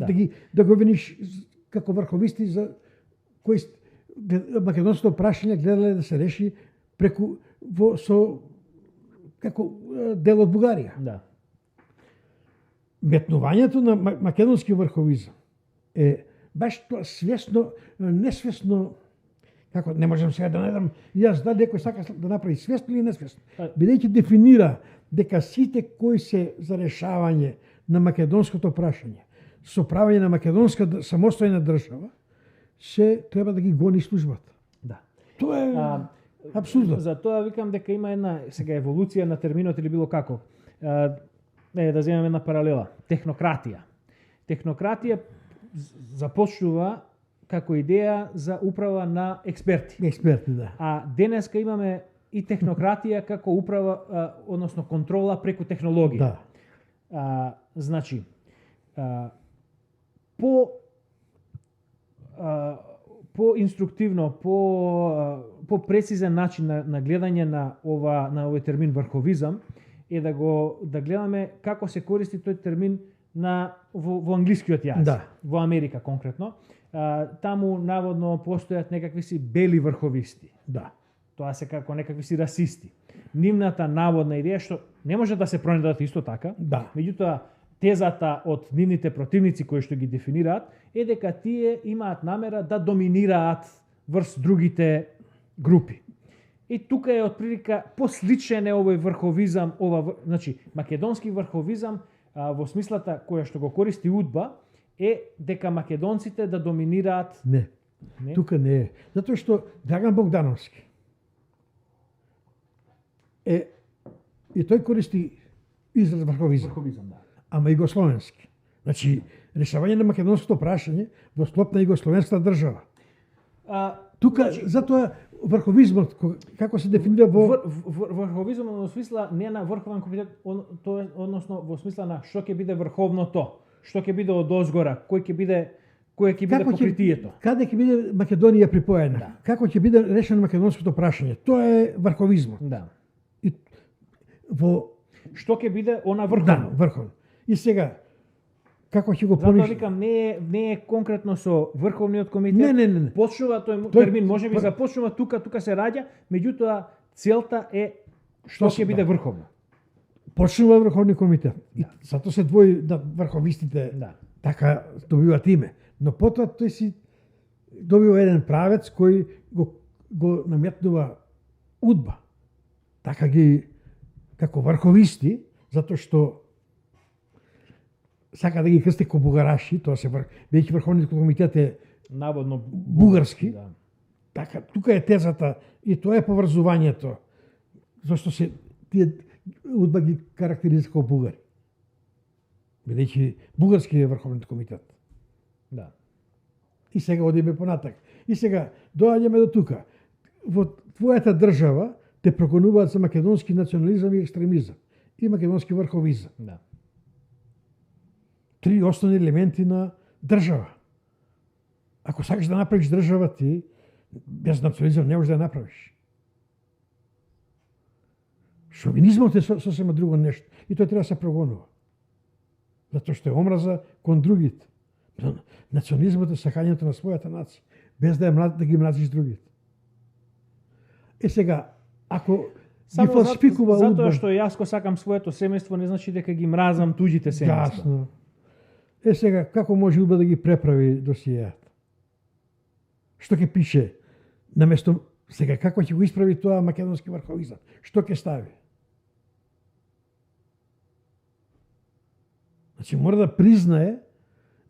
да го виниш како врховисти за кои македонското прашање гледале да се реши преку како дел од Бугарија. Да. Метнувањето на македонски врховизам е баш тоа свесно, несвесно, како не можам сега да најдам, јас да некој сака да направи свесно или несвесно, бидејќи дефинира дека сите кои се за решавање на македонското прашање, со правење на македонска самостојна држава, се треба да ги гони службата. Да. Тоа е апсурдно. За тоа викам дека има една сега еволуција на терминот или било како. Да земеме една паралела. Технократија. Технократија започнува како идеја за управа на експерти. Експерти, да. А денеска имаме и технократија како управа, односно контрола преку технологија. Да. Значи, по инструктивно, по прецизен начин на гледање на овој термин врховизам е да гледаме како се користи тој термин во англискиот јазик, да. Во Америка конкретно. Таму наводно постојат некакви си бели врховисти. Да. Тоа се како некакви си расисти. Нивната наводна идеја што не може да се пронедат исто така, да. Меѓутоа тезата од нивните противници кои што ги дефинираат е дека тие имаат намера да доминираат врз другите групи. И тука е отприлика посличен е овој врховизам, значи македонски врховизам во смислата која што го користи УДБА е дека македонците да доминираат. Не. Тука не е. Затоа што Драган Богдановски и тој користи израз врховизам. Да. Ама југословенски. Значи, решавање на македонското прашање во склоп на југословенската држава. Тука, затоа врховизмот, како се дефинира во... Врховизмот во смисла не на врховен комитет, односно во смисла на што ќе биде врховното, што ќе биде одозгора, кој ќе биде покритието. Каде ќе биде Македонија припоена? Да. Како ќе биде решено македонското прашање? Тоа е врховизмот. Да. И во што ќе биде она врховно? Да, врховно. И сега како ќе го Затоа поништи. викам, не е конкретно со Врховниот комитет. Не. Почнува тој Тој- термин, може би започнува тука се раѓа, меѓутоа целта е што се- ќе биде врховно. Почнува Врховни комитет. И затоа се двои да врховистите Да. така добиваат име. Но потоа тој си добива еден правец кој го наметнува удба. Така ги како врховисти, затоа што сака да ги крсти ко бугараши, тоа се веќе Врховниот комитет е Наводно бугарски. Да. Така, тука е тезата и тоа е поврзувањето. Зашто се тие удба ги карактеризира како бугари. Бидејќи бугарски е Врховниот комитет. Да. И сега одиме понатак. И сега доаѓаме до тука. Во твојата држава те прогонуваат за македонски национализам и екстремизам и македонски врховизам. Да. Три основни елементи на држава. Ако сакаш да направиш држава ти, без национализам не можеш да ја направиш. Шовинизмот е сосема друго нешто и тој треба да се прогонува. Затоа што е омраза кон другите. Национализмот е сакањето на својата нација, без да ги мразиш другите. Сега, ако ги фалсификува затоа што јас ко сакам своето семејство, не значи дека ги мразам туѓите семејства. Јасно. Сега, како може Удба да ги преправи досијата? Што ќе пише? Наместо, сега, како ќе го исправи тоа македонски врховизам? Што ќе стави? Значи, мора да признае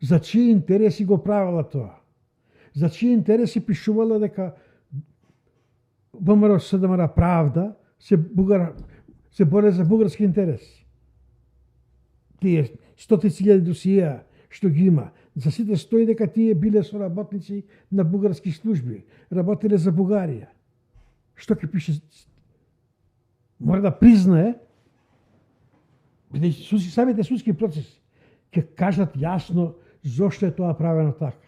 за чии интереси го правила тоа. За чии интереси пишувала дека ВМРО СДМР Правда се боре за бугарски интереси. Тие 100.000 досија што ги има, за сите стои дека тие биле соработници на бугарски служби, работеле за Бугарија. Што ќе пише? Мора да признае, бидејќи самите судски процеси ќе кажат јасно зошто е тоа правено така.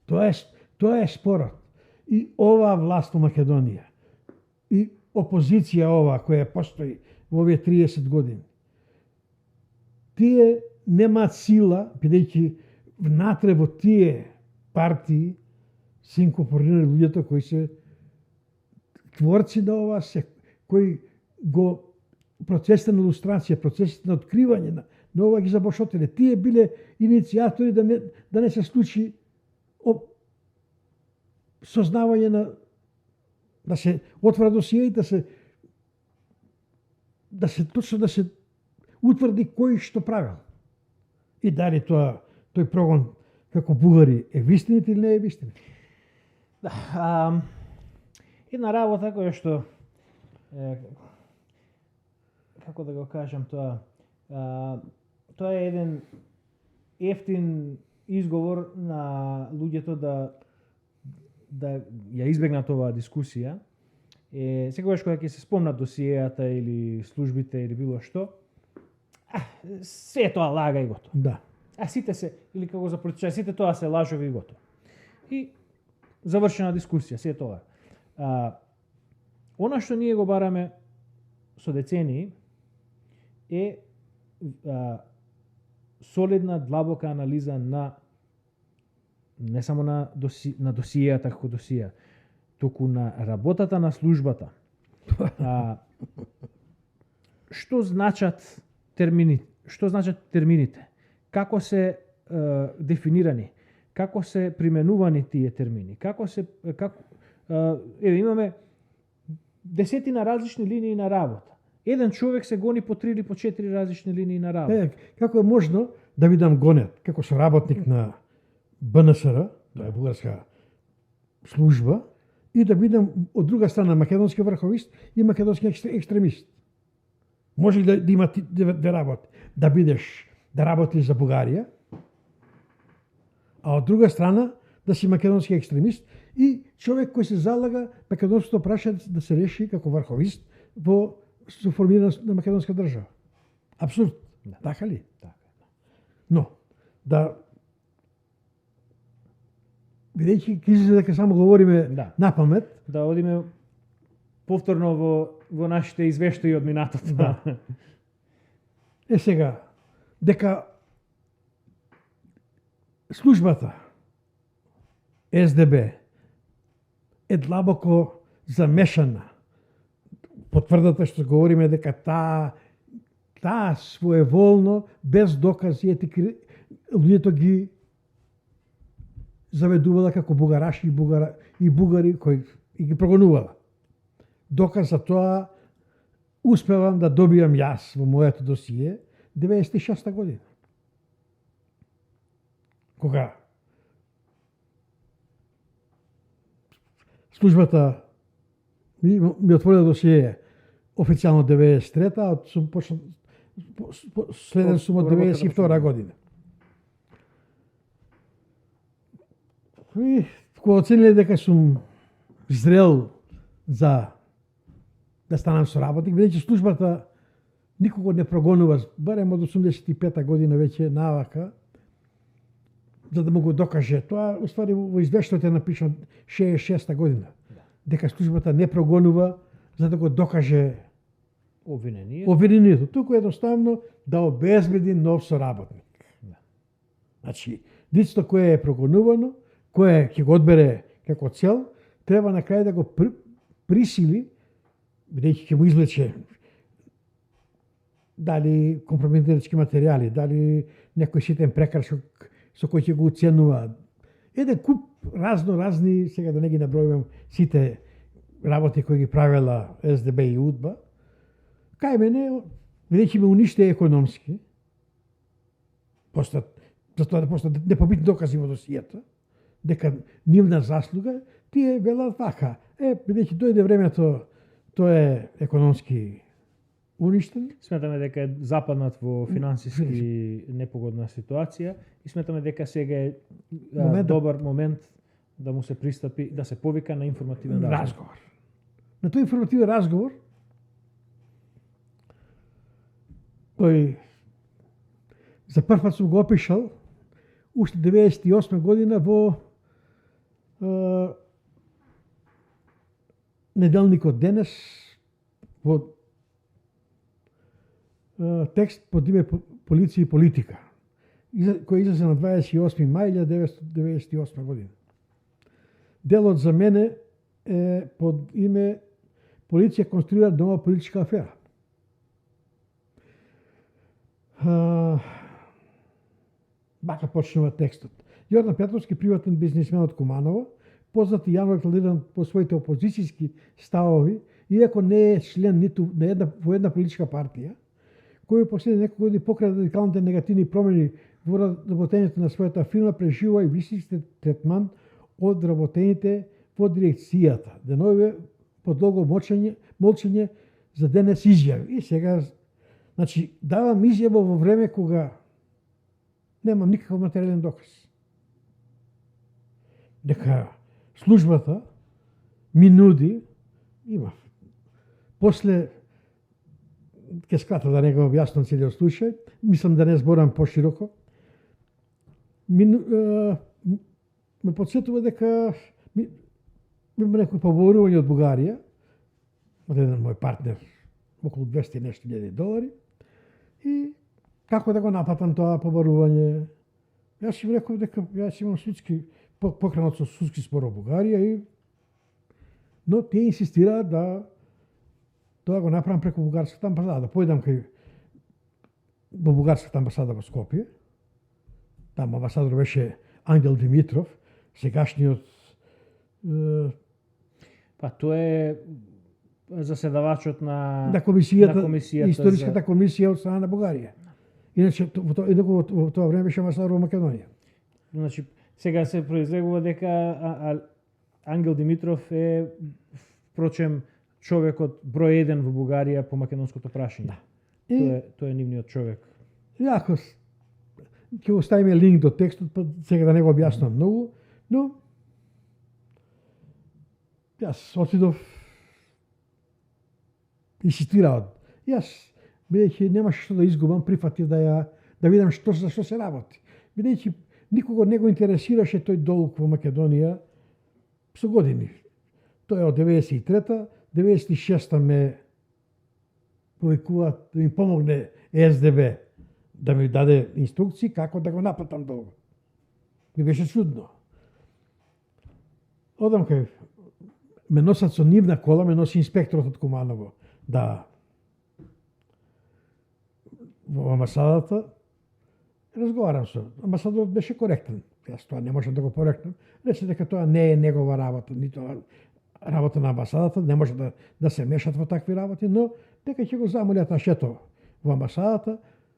Тоа е спорот. И оваа власт во Македонија, и опозиција ова која постои во овие 30 години, тие немаат сила, бидејќи внатре во тие партии се инкорпорирани луѓето кои се творци на ова, кои го процесите на илустрација, процесите на откривање на ова ги забошотеле. Тие биле иницијатори да не се случи сознавање да се отвора досија и да се утврди кој што правил. И дали тој прогон како бугари е вистинит или не е вистинит? Да, една работа која што како да го кажам тоа, тоа е еден ефтин изговор на луѓето да ја избегнат оваа дискусија. Секогаш кога ќе се спомнат досиејата или службите или било што, се тоа лага и готово. Да. Сите се, или како за политичари, сите тоа се лажови и готово. И завршена дискусија, се тоа. Она што ние го бараме со децении е солидна, длабока анализа на не само на досиејата како досија, туку на работата на службата. Што значат термините? Како се дефинирани? Како се применувани тие термини? Имаме десетина различни линии на работа. Еден човек се гони по 3 или по 4 различни линии на работа. Како е можно да бидам гонет како соработник на БНСР, тоа е бугарска служба, и да бидам од друга страна македонски врховист и македонски екстремист? Може ли да има две работи? Да работиш за Бугарија, а од друга страна да си македонски екстремист и човек кој се залага македонското прашање да се реши како врховист во формирање на македонска држава. Апсурд. Да. Така ли? Така. Но, бидејќи излезе дека само говориме на памет, да одиме повторно во нашите извештаи од минатото. Да. Сега, дека службата СДБ е длабоко замешана. Потврдата што говориме дека таа своеволно, без докази, луѓето ги заведувала како бугараши и бугари кои и ги прогонувала. Доказ за тоа успевам да добијам јас во моето досие 96 година. Кога службата ми отворила досие официјално 93-та, а сум почнал следен сум од 92 година. И кога оцениле дека сум зрел за да станам соработник, бидејќи службата никого не прогонува, барем од 85-та година веќе навака, за да му го докаже. Тоа, уствари, во извештајот е напишано 66-та година. Дека службата не прогонува за да го докаже обвинението. Туку едноставно да обезбеди нов соработник. Значи, лицето кое е прогонувано, кое ќе го одбере како цел, треба на крај да го присили, бидејќи ќе му извлече дали компрометирачки материјали, дали некој ситен прекршок со кој ќе го оценува. Еден куп разни, сега да не ги набројувам сите работи кои ги правела СДБ и УДБА, кај мене, бидејќи ме уништи економски, затоа да постат непобитни докази во досијата, дека нивна заслуга, тие велат вака, бидејќи дојде времето, тој е економски уништен. Сметаме дека е западнат во финансиски непогодна ситуација и сметаме дека сега е добар момент да му се пристапи, да се повика на информативен разговор. На тој информативен разговор, кој за прв пат сум го опишал, уште 98 година во неделникот Денес, во текст под име Полиција и политика, кој излезе на 28 мај 1998 година. Делот за мене е под име Полиција конструира нова политичка афера. Бака почнува текстот. Јордан Петровски, приватен бизнисмен од Куманово, познат и јавно деклариран по своите опозицијски ставови, иако не е член ниту во една политичка партија, кој последни неколку години покрај радикалните негативни промени во работењето на својата фирма преживува и висок третман од работените во дирекцијата. Деновиве под долго молчење за Денес изјави. И сега, значи, давам изјава во време кога немам никаков материјален доказ. Дека службата ми нуди, има. После, ќе скратам да не го објаснам целиот случај, мислам да не зборам пошироко, ме подсетува дека има некој поборување од Бугарија, од еден мој партнер, околу 200 нешто илјади долари, и како да го напатам тоа поборување. Јас им реков дека јас имам судски, покренат со судски спор во Бугарија, но тие инсистираат да тоа го направам преку бугарската амбасада, да појдам во бугарската амбасада во Скопје. Таму амбасадор беше Ангел Димитров, сегашниот тоа е заседавачот на комисијата, историската комисија од страна на Бугарија. Иначе во тоа време беше амбасадор во Македонија. Значи, сега се произлегува дека Ангел Димитров е, впрочем, човекот број 1 во Бугарија по македонското прашање. Да. Тоа е нивниот човек. Јако, ќе оставиме линк до текстот, па сега да не го објаснам многу, но јас отидов инсистираат. Јас, бидејќи немаше што да изгубам, прифатив да видам за што се работи. Бидејќи никого не го интересираше тој долг во Македонија со години. Тоа е од 93-та, 96-та ме повикуваат да ми помогне СДБ да ми даде инструкции како да го наплатам долго. Ми беше чудно. Одам кај ме носат со нивна кола, ме носи инспекторот од Куманово да во амбасадата. Разговарам со амбасадорот, беше коректен. Јас тоа не можам да го порекнам. Рече дека тоа не е негова работа, нито работа на амбасадата, не може да се мешат во такви работи, но дека ќе го замолят Ашето во амбасадата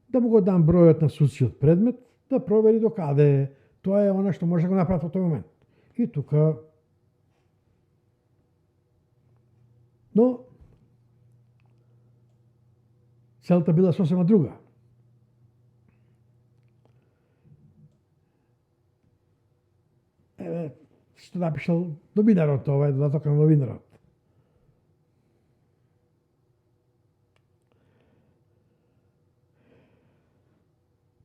да му го дам бројот на судскиот предмет, да провери до каде е. Тоа е она што може да го направи во тој момент. И тука но целта била сосема друга. Што напишал новинарот, ова е додаток на новинарот.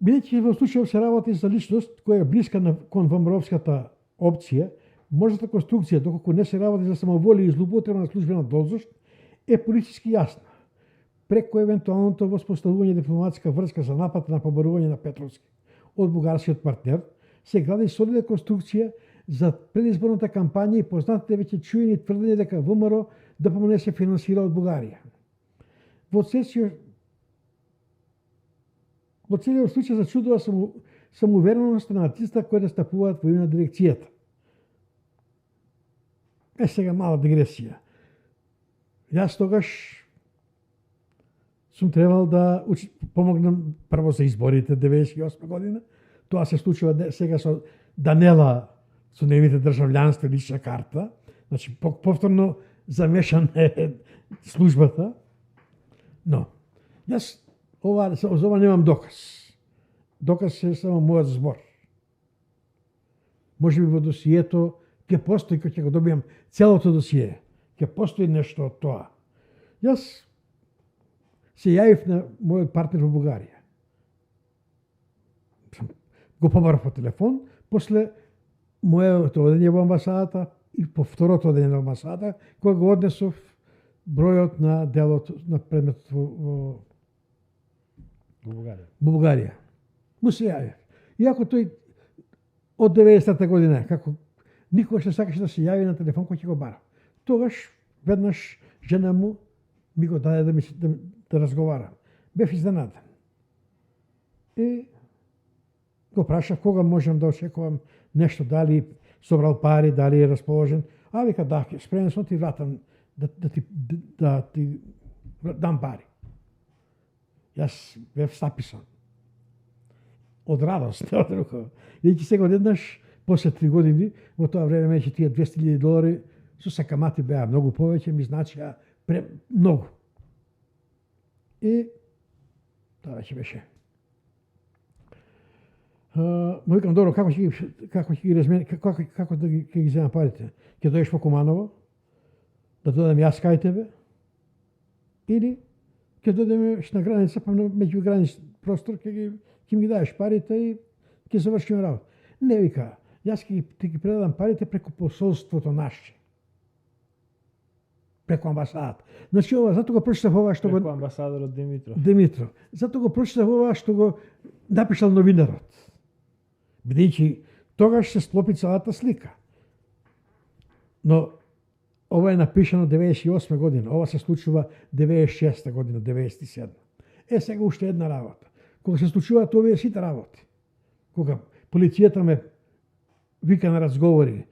Бидејќи во случајот се работи за личност која е блиска кон ВМРО-вската опција, можната конструкција, доколку не се работи за самоволија и злоупотреба на службена должност, е политички јасна. Преку евентуалното воспоставување дипломатска врска за напад на поборување на Петровски од бугарскиот партнер, се гради солидна конструкција за предизборната кампања и познатите веќе чуени тврдења дека ВМРО ДПМН се финансира од Бугарија. Во целиот случај зачудува самоувереноста на артиста кои настапуваат во име на дирекцијата. Сега мала дигресија. Јас тогаш сум требал да помогнам прво за изборите 98 година. Тоа се случува сега со Данела, со нивните државјанство и лична карта. Значи, повторно замешан е службата. Но, јас за ова немам доказ. Доказ е само мојот збор. Може би во досието ќе постои, кога ќе го добијам целото досие, ќе постои нешто од тоа. Јас се јавив на мојот партнер во Бугарија. Го побарав по телефон, после моето одење во амбасадата и по второто одење на амбасадата, кога го однесов бројот на делот на предметот во Бугарија. Му се јавив. Иако тој од 90-та година, како никогаш не сакаше да се јави на телефон кој ќе го бара. Тогаш веднаш жена му ми го даде да разговарам. Бев изненаден. И го прашав кога можам да очекувам нешто, дали собрал пари, дали е расположен. А вика да, спремен сум ти вратам да ти дам пари. Јас бев стаписан. Од радост, од друго. И сега одеднаш, после 3 години, во тоа време меќе тие $200,000 со сакамати беа многу повеќе, ми значија многу. И тоа веќе беше. Му викам, добро, како ќе ги размени, како да ги земам парите? Ќе дојдеш по Куманово, да додам јас кај тебе, или ќе додеме на граница, па меѓу граничен простор, ќе ми ги даеш парите и ќе завршиме работа. Не, вика, јас ќе ги предадам парите преку посолството наше. Преку амбасадата. Значи, затоа го прочитав ова што преку амбасадорот Димитров. Затоа го прочитав ова што го напишал новинарот. Бидејќи тогаш се склопи целата слика. Но ова е напишано 98 година, ова се случува 96 година, 97. Сега уште една работа. Кога се случуваат овие сите работи, кога полицијата ме вика на разговори,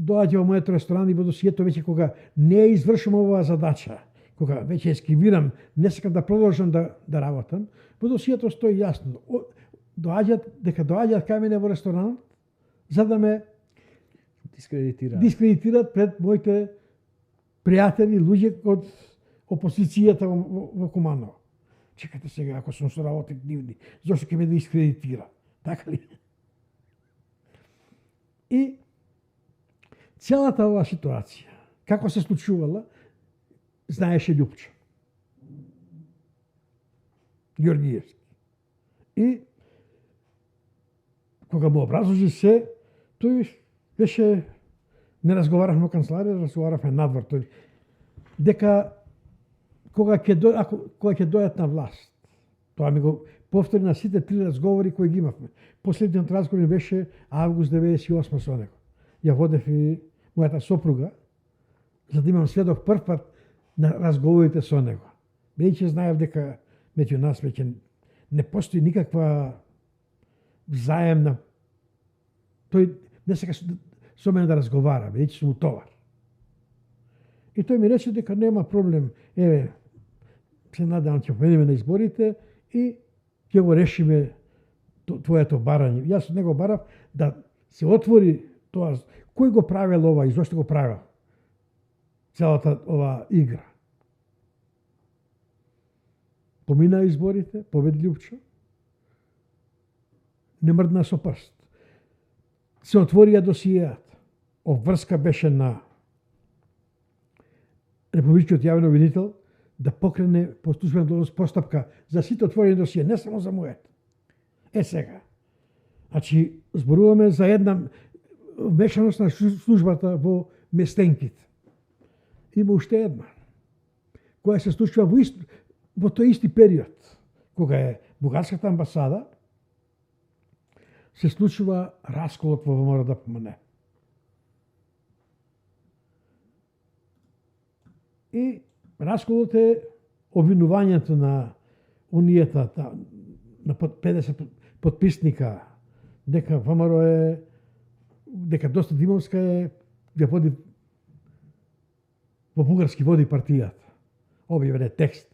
доаѓа во мојот ресторан и во досието веќе кога не извршам оваа задача, кога веќе ескивирам, не сакам да продолжам да работам, во досието стои јасно. Доаѓаат кај мене во ресторан, за да ме дискредитираат пред моите пријатели, луѓе од опозицијата во Куманово. Чекате сега, ако сум соработник нивни, зашто ќе ме дискредитира? Така ли? И целата оваа ситуација, како се случувала, знаеше Љупчо Ѓоргиевски. И кога му образложи се, тој беше, не разговаравме во канцеларија, разговаравме надвор. Дека кога ќе дојдат на власт. Тоа ми го повтори на сите 3 разговори кои ги имавме. Последниот разговор беше август 98 со него. Ја водев и мојата сопруга, за да имам сведок прв пат на разговорите со него. Веќе знаев дека меѓу нас веќе не постои никаква заемна. Тој не сака со мене да разговара, веќе сум утовар. И тој ми рече дека нема проблем, еве, се надевам ќе победиме на изборите и ќе го решиме твоето барање. Јас од него барав да се отвори тоа, кој го правел ова и зошто го правел целата ова игра. Помина изборите, победи Љупчо, не мрдна со прст. Се отворија досијеат. Обврска беше на Републичкиот јавен обвинител да покрене по службена должност постапка за сите отворени досије, не само за мојот. Сега. Значи, зборуваме за една мешаност на службата во местенките. Има уште една, која се случува во тој исти период, кога е Бугарската амбасада, се случува расколот во ВМРО-ДПМН. И расколот е обвинувањето на унијата, на 50 подписника, дека ВМРО е, дека Доста Димовска е, ја води, во бугарски води партијата. Објавен е текст,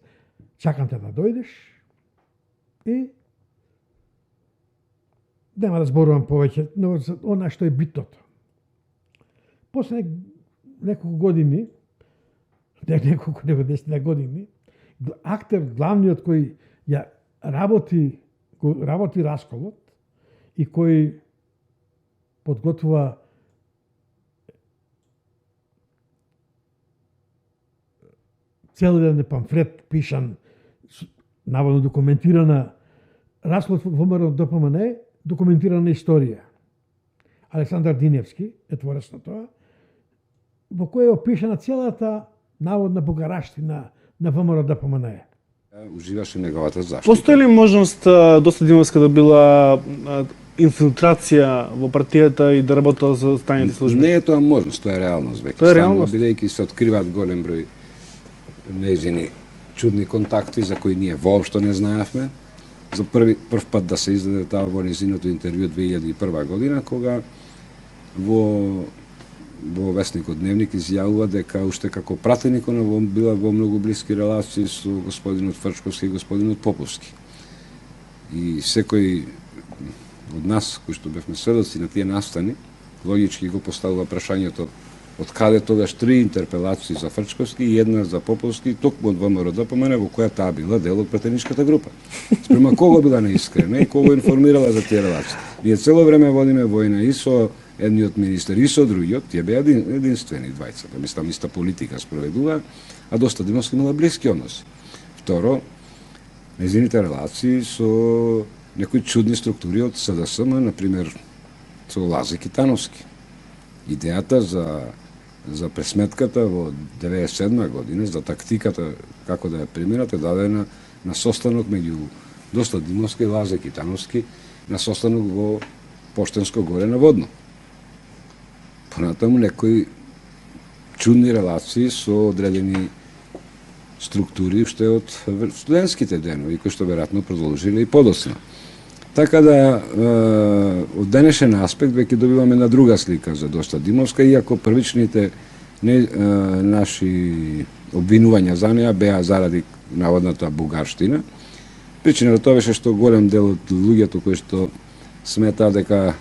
чакам те да дојдеш и нема да зборувам повеќе, но за она што е битното. После неколку години, неколку 10 години, актер, главниот кој ја работи расколот и кој подготвува целодневен памфлет пишан, наводно документирана, расколот во ВМРО-ДПМН е документирана историја. Александар Диневски е творец на тоа, во кој е опишана целата наводна бугараштина на ВМРО-ДПМН. Уживаше неговата заштита. Постои ли можност Доста Димовска да била инфилтрација во партијата и да работела за тајните служби? Не е тоа можност, тоа е реалност веќе. Тоа е реалност. Бидејќи се откриваат голем број нејзини чудни контакти за кои ние воопшто не знаевме. За прв пат да се издаде таа во незиното интервју 2001 година, кога во весникот Дневник изјавува дека уште како пратеник она била во многу блиски релации со господинот Фрчковски и господинот Поповски. И секој од нас, кои што бевме сведоци на тие настани, логички го поставува прашањето од каде тогаш 3 интерпелации за Фрчковски и една за Поповски, токму од ВМРО-ДПМН, во која таа била дел од пратеничката група. Спрема кого била неискрена и кого информирала за тие релации. Ние цело време водиме војна и со едниот министер и со другиот, тие беа единствени двајцата. Мислам, иста политика спроведува, а Доста Димовска имала блиски односи. Второ, незините релации со некои чудни структури од СДСМ, например, со Лазе Китановски. Идејата за пресметката во 97 година, за тактиката како да ја примерат, е дадена на состанок меѓу Доста Димовска и Лазе Китановски, на состанок во Поштенско горе на Водно. Понатаму некои чудни релации со одредени структури уште од студентските денови, кои што веројатно продолжиле и подоцна. Така да, од денешен аспект веќе добиваме на друга слика за Доста Димовска, иако првичните наши обвинувања за неа беа заради наводната бугарштина. Причина тоа беше што голем дел од луѓето кои што смета дека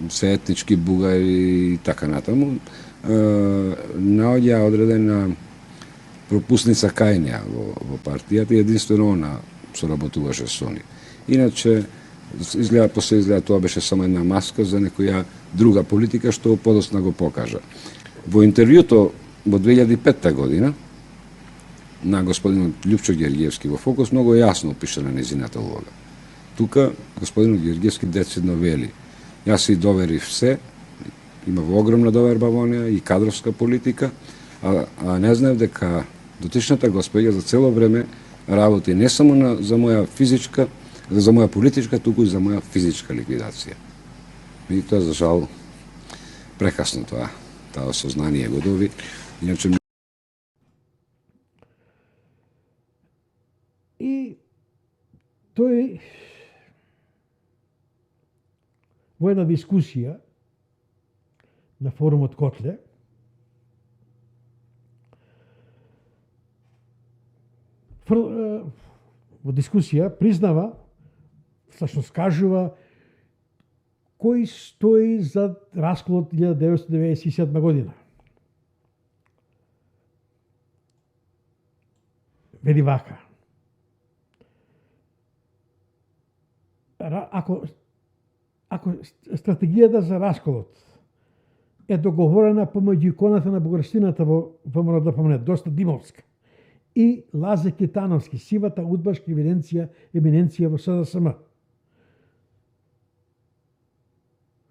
се етнички бугари и така натаму, наоѓа одредена пропусница кајња во партијата и единствено она соработуваше со они. Иначе, после изгледа тоа беше само една маска за некоја друга политика што подоцна го покажа. Во интервјуто во 2005 година на господинот Љупчо Георгиевски во Фокус многу јасно опишана незината улога. Тука господинот Георгиевски децидно вели: јас си доверив се, има огромна доверба во неа и кадровска политика, а не знаев дека Дотичната господја за цело време работи не само за моја физичка, за моја политичка, туку и за моја физичка ликвидација. И тоа за жал прекасно тоа осознание го доби. Иначе И тој во една дискусија на форумот Котле во дискусија признава, всушност кажува кој стои за расколот 1997 година. Вели вака. Ако стратегијата за расколот е договорена помеѓу иконата на бугарштината во ВМРО ДПМН, Доста Димовска, и Лазе Кетановски, сивата удбашка еминенција во СДСМ.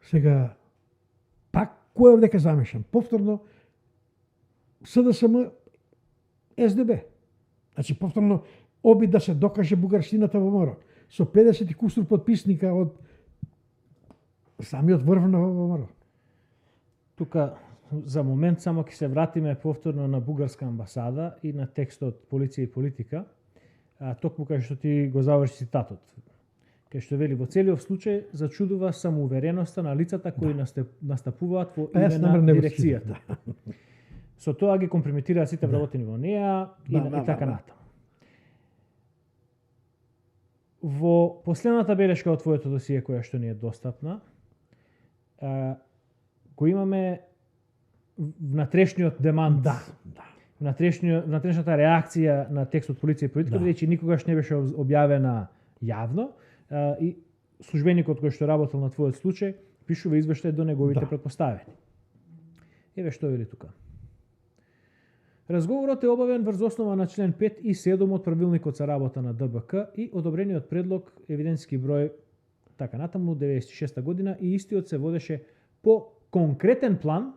Сега, пак кој е овдека замешан? Повторно, СДСМ, СДБ. Значи, повторно, обид да се докаже бугарштината во ВМРО. Со 50 и кусур подписника од самиот врв на ВМРО. Тука за момент само ќе се вратиме повторно на бугарска амбасада и на текстот Полиција и политика, токму кај што ти го заврши цитатот. Кај што вели во целиот случај зачудува самоувереноста на лицата кои настапуваат во име на дирекцијата. Со тоа ги компрометираат сите вработени во неа и така натаму. Во последната белешка од твоето досие која што ни е достапна, го имаме внатрешниот демант, внатрешната реакција на текстот Полиција и политика, бидејќи никогаш не беше објавена јавно, и службеникот кој што работел на твојот случај пишува извештај до неговите претпоставени. Еве што вели тука. Разговорот е обавен врз основа на член 5 и 7 од правилникот за работа на ДБК и одобрениот предлог евиденски број така натаму 96 година и истиот се водеше по конкретен план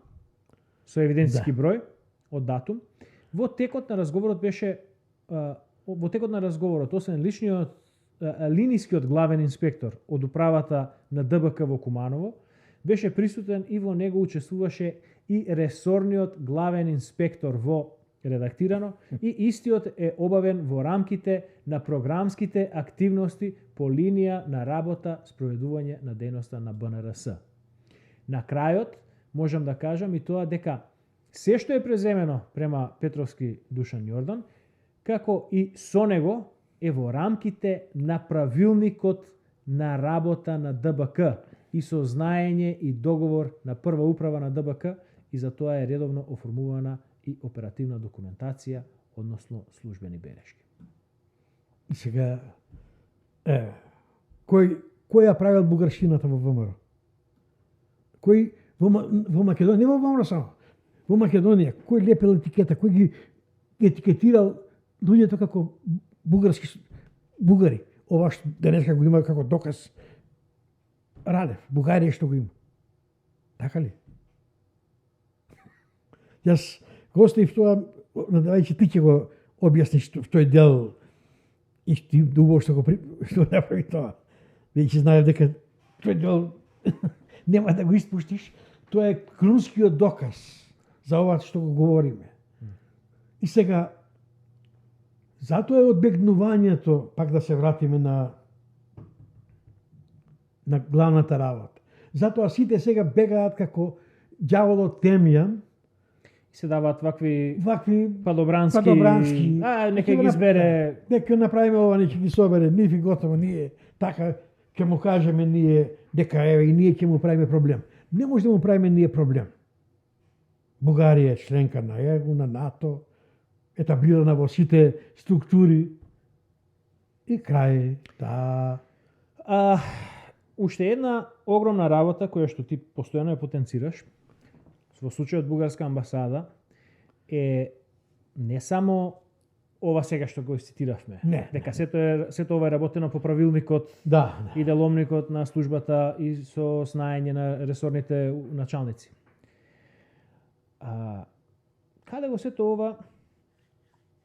со евиденски број од датум. Во текот на разговорот освен линискиот главен инспектор од управата на ДБК во Куманово беше присутен и во него учествуваше и ресорниот главен инспектор во редактирано и истиот е обавен во рамките на програмските активности по линија на работа спроведување на дејноста на БНРС. На крајот можам да кажам и тоа дека се што е преземено према Петровски Душан Јордан, како и со него е во рамките на правилникот на работа на ДБК и со знаење и договор на прва управа на ДБК и за тоа е редовно оформувана и оперативна документација, односно службени белешки. И сега, кој ја правил бугарштината во ВМРО? Кој во Македонија, не во ВМРО само, во Македонија, кој лепел етикета, кој ги етикетирал луѓето како бугари? Ова што денеска го има како доказ Радев, Бугарија што го има. Така ли? Јас го оставив тоа, надевајќи ти ќе го објасниш тој дел и ти дубово што направи тоа. Веќе знаев дека тој дел нема да го испуштиш, тоа е крунскиот доказ за ова што го говориме. И сега, затоа е одбегнувањето, пак да се вратиме на главната работа. Затоа сите сега бегаат како ѓаволот Темјан, се даваат вакви падобрански, нека ги избере. Нека направиме ова, нека ги собере, нив и готово, ние така ќе му кажеме ние дека еве и ние ќе му правиме проблем. Не може да му правиме ние проблем. Бугарија е членка на ЕГУ, на НАТО, етаблирана во сите структури и крај. Уште една огромна работа која што ти постојано ја потенцираш во случајот бугарска амбасада е не само ова сега што го цитиравме, дека сето ова е работено по правилникот и деломникот на службата и со знаење на ресорните началници. Каде во сето ова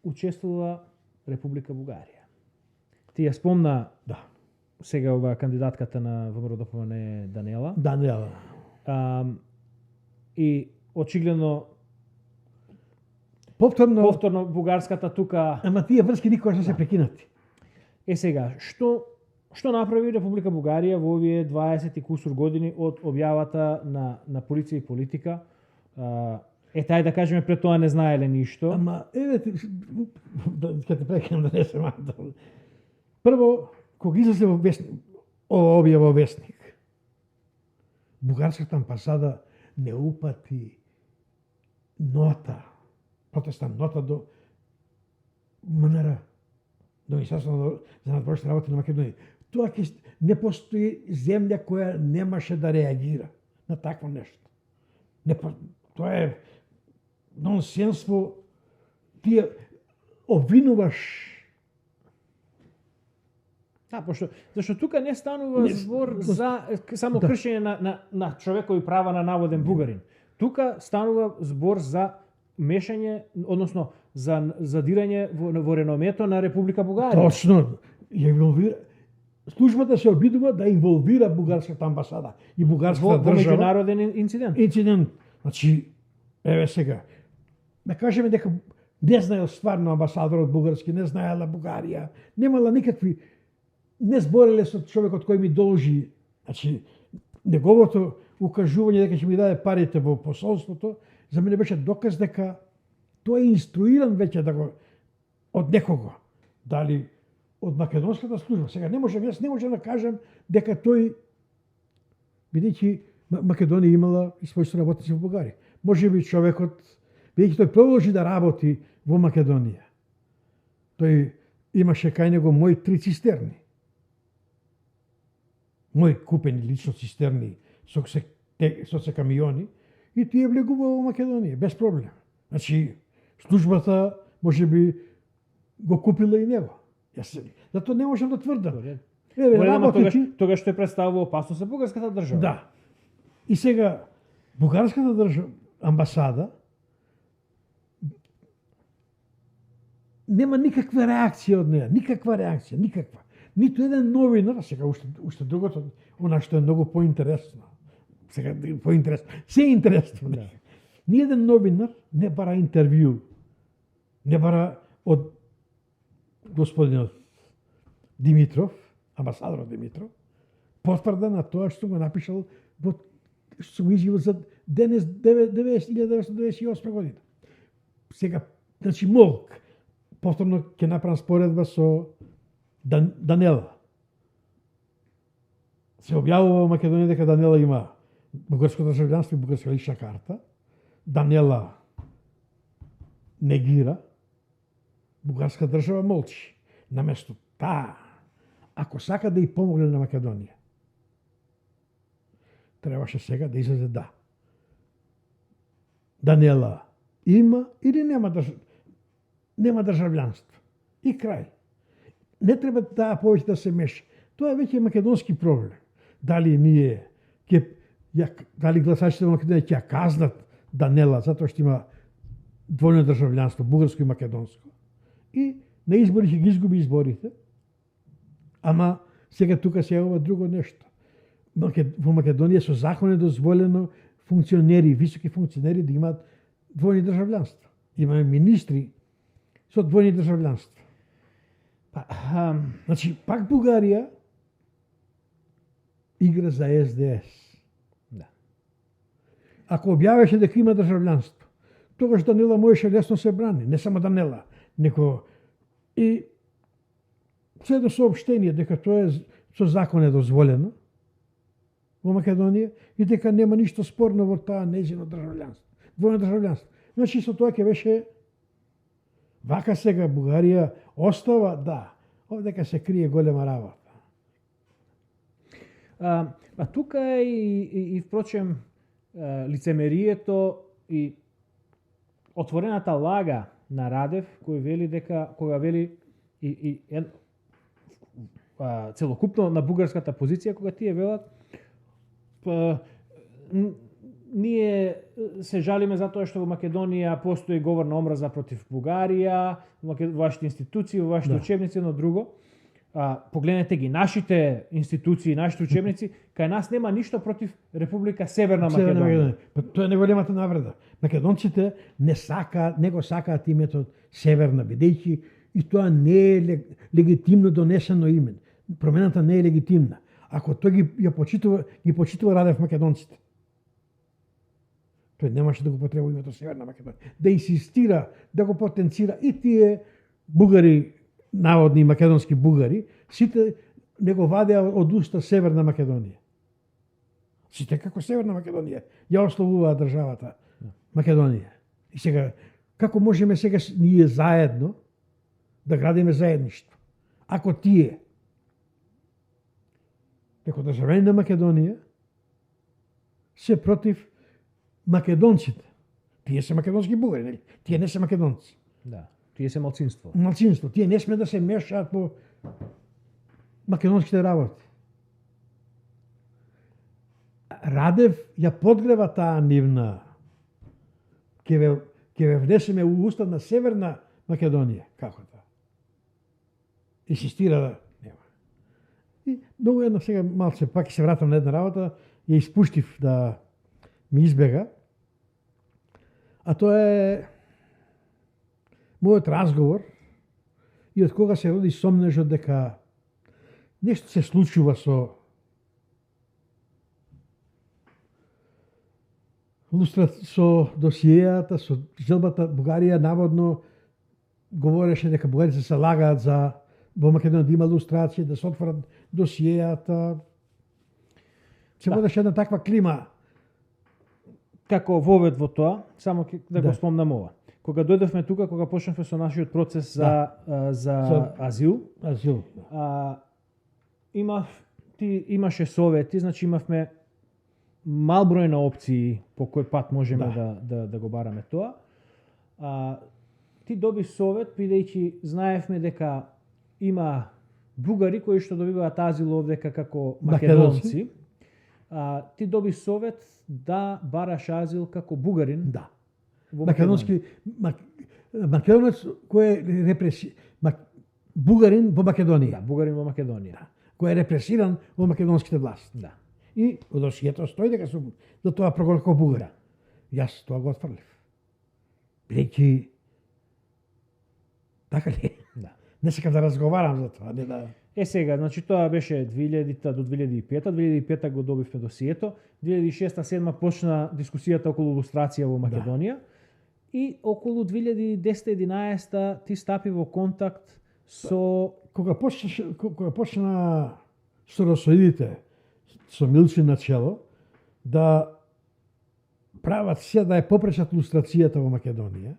учествува Република Бугарија. Ти ја спомна Да. сега ова кандидатката на ВМРО-ДПМНЕ Данела. Данела. И очигледно Повторно, бугарската тука ама тие врски никогаш не се прекинати. сега што направи Република Бугарија во овие 20 и кусур години од објавата на полиција и политика? Тај да кажеме пред тоа не знаеле ништо. Ама еве ќе те прекинам да не се мандал. Прво, кога излезе во вестник, објава во вестник, бугарската амбасада не упати нота, протестна нота до МНР, до Министерството за надворешни работи на Македонија. Тоа не постои земја која немаше да реагира на такво нешто. Тоа е нонсенство. Ти обвинуваш. Зашто тука не станува збор за само кршење на човекови права на наводен бугарин. Тука станува збор за мешање, односно за задирање во реномето на Република Бугарија. Точно. Службата се обидува да инволвира бугарската амбасада и бугарската во држава. меѓународен инцидент. Значи, еве сега, да кажеме дека не знаел стварно амбасадорот бугарски, не знаела Бугарија, немала никакви, не збореле со човекот кој ми должи. Значи, неговото укажување дека ќе ми даде парите во посолството, за мене беше доказ дека тој е инструиран веќе да го од некого. Дали од македонската служба. Сега не можам да кажам дека тој, бидејќи Македонија имала и своји соработници во Бугарија. Може би човекот, бидејќи тој продолжи да работи во Македонија, тој имаше кај него мои 3 цистерни. Мои купени лично цистерни со се камиони и тие влегува во Македонија без проблем. Значи, службата може би го купила и него. Затоа не можам да тврдам. Тога што е представува опасност за бугарската држава. Да. И сега, бугарската држава, амбасада, нема никаква реакција од неја. Никаква реакција. Ниту еден новинар, сега уште другото, она што е многу поинтересно. Сега, поинтересно. Се е интересно. Да. Ниеден новинар не бара интервју. Не бара од господинот Димитров, амбасадорот Димитров, потврда на тоа што го напишал што го изјавил за денес 1998 година. Сега, значи молк. Повторно ќе направам споредба со Данела. Се објавува во Македонија дека Данела има бугарско државјанство и бугарска лична карта. Данела негира. Бугарска држава молчи. Наместо таа, ако сака да ја помогне на Македонија, требаше сега да излезе да. Данела има или нема државјанство. И крај. Не треба таа повеќе да се меша. Тоа е веќе македонски проблем. Дали ние дали гласачите во Македонија ќе ја казнат Данела затоа што има двојно државјанство, бугарско и македонско. И на избори ќе ги изгуби изборите. Ама сега тука се јавува друго нешто. Во Македонија со закон е дозволено функционери, високи функционери да имаат двојни државјанства. Имаме министри со двојни државјанства. Значи, пак Бугарија игра за СДС. Да. Ако објавеше дека има државјанство, тогаш Данела можеше лесно се брани. Не само Данела, неко и следно сообштение дека тоа е со закон е дозволено во Македонија и дека нема ништо спорно во таа нејзино државјанство. Двојно државјанство. Значи со тоа ќе беше вака сега Бугарија остава, да, овдека се крие голема работа. Тука е и впрочем лицемерието и отворената лага на Радев кој вели дека кога вели и целокупно на бугарската позиција кога тие велат ние се жалиме затоа што во Македонија постои говор на омраза против Бугарија, во вашите институции, во вашите учебници, но друго. Погледнете ги нашите институции, нашите учебници, кај нас нема ништо против Република Северна Македонија. Па тоа е неголемата навреда. Македонците не го сакаат името Северна, бидејќи и тоа не е легитимно донесено име. Промената не е легитимна. Ако тој ги почитува Радев македонците. Тој немаше да го потреба името Северна Македонија. Да инсистира, да го потенцира и тие бугари, наводни македонски бугари, сите не го вадеа од уста Северна Македонија. Сите како Северна Македонија ја ословуваа државата Македонија. И сега, како можеме сега ние заедно да градиме заедништво? Ако тие, како државјани на Македонија, се против македонците. Тие се македонски бугари, нели? Тие не се македонци. Да, тие се малцинство. Малцинство. Тие не сме да се мешаат по македонските работи. Радев ја подгрева таа нивна. Ќе ве внесеме у уста на Северна Македонија. Како тоа? Инсистира да нема. И многу едно сега малце пак се вратам на една работа, ја испуштив да ми избега. А тоа е мојот разговор и од кога се роди сомнежот дека нешто се случува со досиејата, со желбата Бугарија наводно говореше дека бугарите се лагаат за во Македонија да има лустрација, да се отворат досиејата. Се водеше една таква клима. Како вовед во тоа, само да го спомнам ова. Кога дојдовме тука, кога почнавме со нашиот процес за азил, имаше совети, значи имавме мал број на опции по кој пат можеме да го бараме тоа. Ти доби совет, бидејќи знаевме дека има бугари кои што добиваат азил овдека како македонци. Ти доби совет да бараш азил како бугарин. Да. Македонски македонец кој е бугарин во Македонија. Да, бугарин во Македонија. Да. Кој е репресиран во македонските власти. Да. И во досието стои дека сум за тоа проголе како бугар. Јас тоа го отфрлив. Бидејќи така ли? Да. Не сакам да разговарам за тоа, не да. Сега, значи тоа беше 2000 до 2005, 2005 го добивме досието, 2006-2007 почна дискусијата околу лустрација во Македонија и околу 2010-2011 ти стапи во контакт со кога почна соросоидите со Милчин на чело да прават се да ја попречат лустрацијата во Македонија.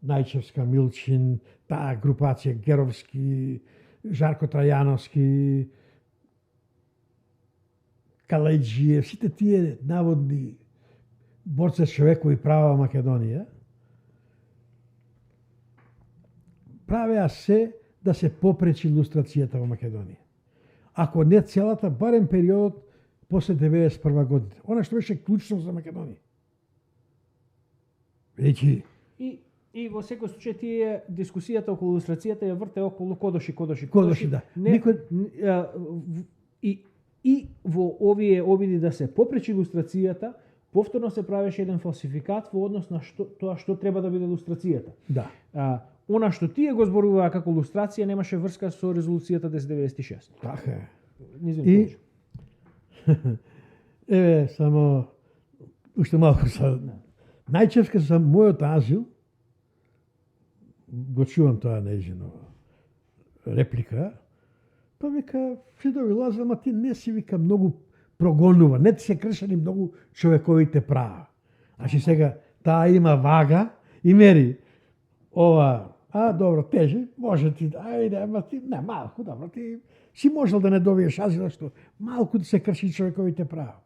Најчевска, Милчин, таа групација Геровски, Жарко Трајановски, Калајджиев, сите тие наводни борци за човекови права во Македонија, правеа се да се попречи лустрацијата во Македонија. Ако не целата, барем периодот после 91 година. Она што беше клучно за Македонија. Речи. И во секој случај тие дискусијата околу лустрацијата ја врте околу Кодоши, да. И во овие обиди да се попречи лустрацијата, повторно се правеше еден фалсификат во однос на тоа што треба да биде лустрацијата. Да. Она што тие го зборуваа како лустрација немаше врска со резолуцијата 1096. Така е. И еве само уште малку са најчевска за мојот азил, го чувам тоа нејзино реплика, па вика, Фидови Лазар, ама ти не си, вика, многу прогонува, не ти се кршени многу човековите права. Значи сега, таа има вага и мери ова, добро, тежи, може ти, ајде, ама ти, не, малку, добро, ти си можел да не добиеш азил, што малку да се крши човековите права.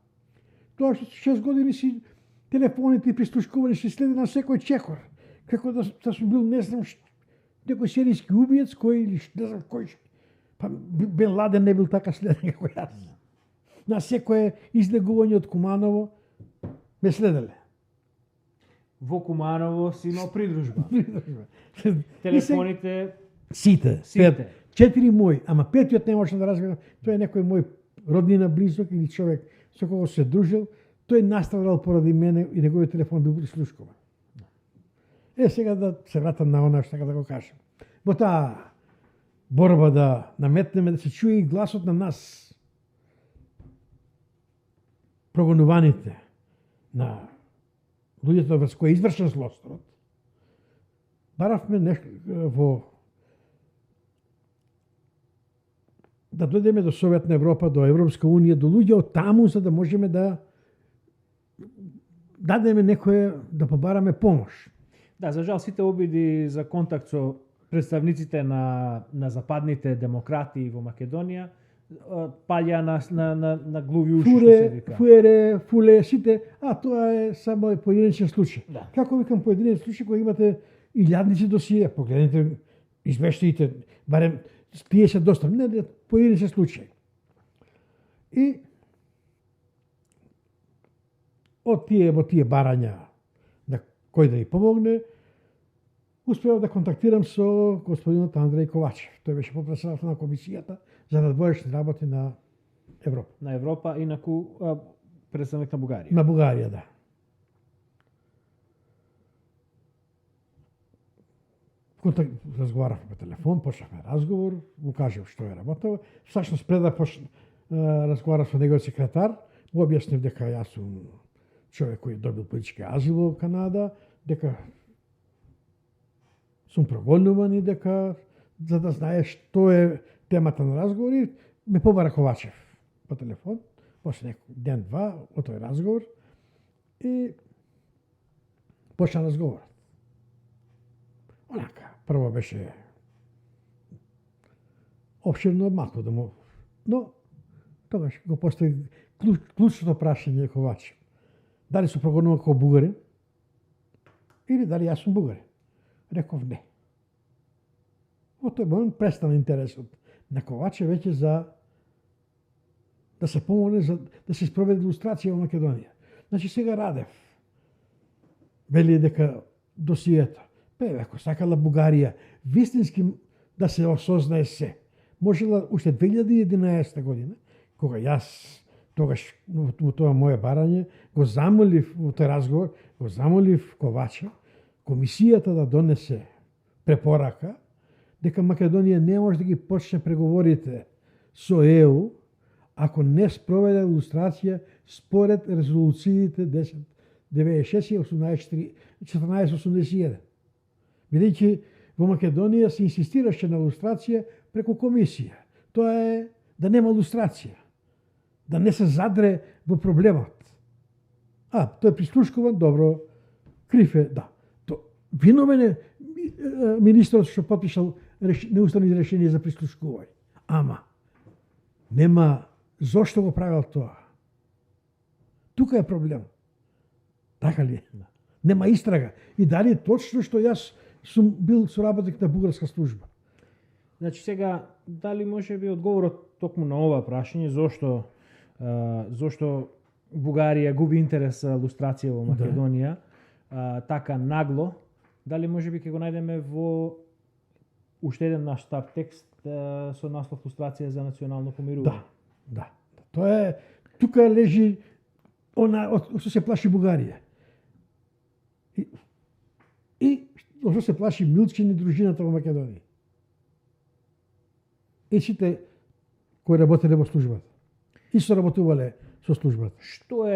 Тоа што 6 години си телефоните и прислушкувани си следи на секој чекор. Како да сум бил, не знам, некој серијски убиец, кој, или не знам кој, па Бен Ладен не бил така следен како јас. На секое излегување од Куманово, ме следеле. Во Куманово си имал придружба. И Телефоните сите. Сите. 4 мои, ама петиот не може да разберам. Тој е некој мој роднина, близок или човек со кого се дружил. Тој настрадал поради мене и неговиот телефон бил прислушкуван. Сега да се вратам на она што така да го кажам. Во таа борба да наметнеме да се чуе и гласот на нас, прогонуваните, на луѓето врз кои е извршен злосторот, баравме во да дојдеме до Советна Европа, до Европска Унија, до луѓе од таму, за да можеме да дадеме некое, да побараме помош. Да, за жал сите обиди за контакт со представниците на западните демократи во Македонија паѓа на глуви уши, што се вика. Фуле, сите, тоа е само поединечен случај. Да. Како викам поединечен случај, кога имате илјадници досие, погледнете извештаите, барем тие се доста, не поединечен случај. И во тие барања на кој да ни помогне, успеав да контактирам со господинот Андреј Ковачев. Тој беше попредседател на комисијата за надворешни работи на Европа. На Европа, инаку представник на Бугарија. На Бугарија, да. Разговаравме по телефон, почнавме разговор, му кажав што е работава. Всушност пред да разговарав со неговиот секретар, му објаснив дека јас сум човек кој добил политички азил во Канада, дека сум прогонуван и дека, за да знае што е темата на разговори, ме побара Ковачев по телефон, после некој ден-два од тој разговор и почна разговорот. Онака, прво беше обширно малку да му, но тогаш го постави клучното прашање Ковачев. Дали се прогонува како бугарин или дали јас сум бугарин? Реков не. Во тој момент престана интересот на Коваче веќе за да се помогне за да се спроведе илустрација во Македонија. Значи сега Радев вели дека досието, ако сакала Бугарија вистински да се осознае се, можела уште 2011 година, кога јас тогаш во тоа моје барање го замолив во тој разговор, го замолив Ковача, комисијата да донесе препорака дека Македонија не може да ги почне преговорите со ЕУ ако не спроведе илустрација според резолуциите 1096 и 1481. Бидејќи во Македонија се инсистираше на илустрација преку комисија. Тоа е да нема илустрација, да не се задре во проблемот. Тој е прислушкуван, добро, крив е, да. Виновен е министерот што потпишал неуставни решение за прислушкување. Ама, нема зошто го правил тоа. Тука е проблем. Така ли? Нема истрага. И дали точно што јас сум бил соработник на бугарска служба. Значи сега, дали може би одговорот токму на ова прашање, зошто Бугарија губи интерес за илустрација во Македонија, така нагло, дали може би ќе го најдеме во уште еден наш стар текст со наслов илустрација за национално помирување. Да. Тоа е, тука лежи што се плаши Бугарија. И што се плаши Милчин и дружината во Македонија. И сите кои работеле во службата. И се работувале со службата. Што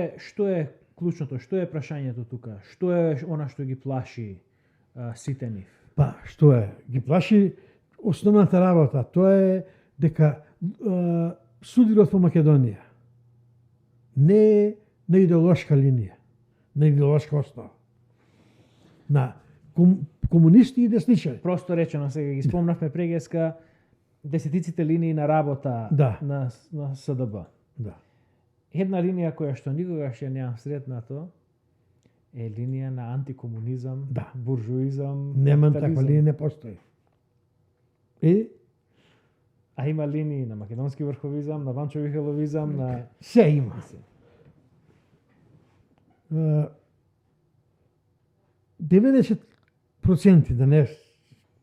е клучното, што е прашањето тука? Што е она што ги плаши сите нив? Што е? Ги плаши основната работа. Тоа е дека судирот во Македонија не е на идеолошка линија, на идеолошка основа. На комунисти и десничари. Просто речено, сега ги спомнавме прегеска десетиците линии на работа на СДБ. Да. Една линија која што никогаш ја неам сретнато е линија на антикомунизам, буржуизам, Нема таква линија, не постои. А има линии на македонски врховизам, на Ванчо Вихеловизам, на... Се има. 90%, да не,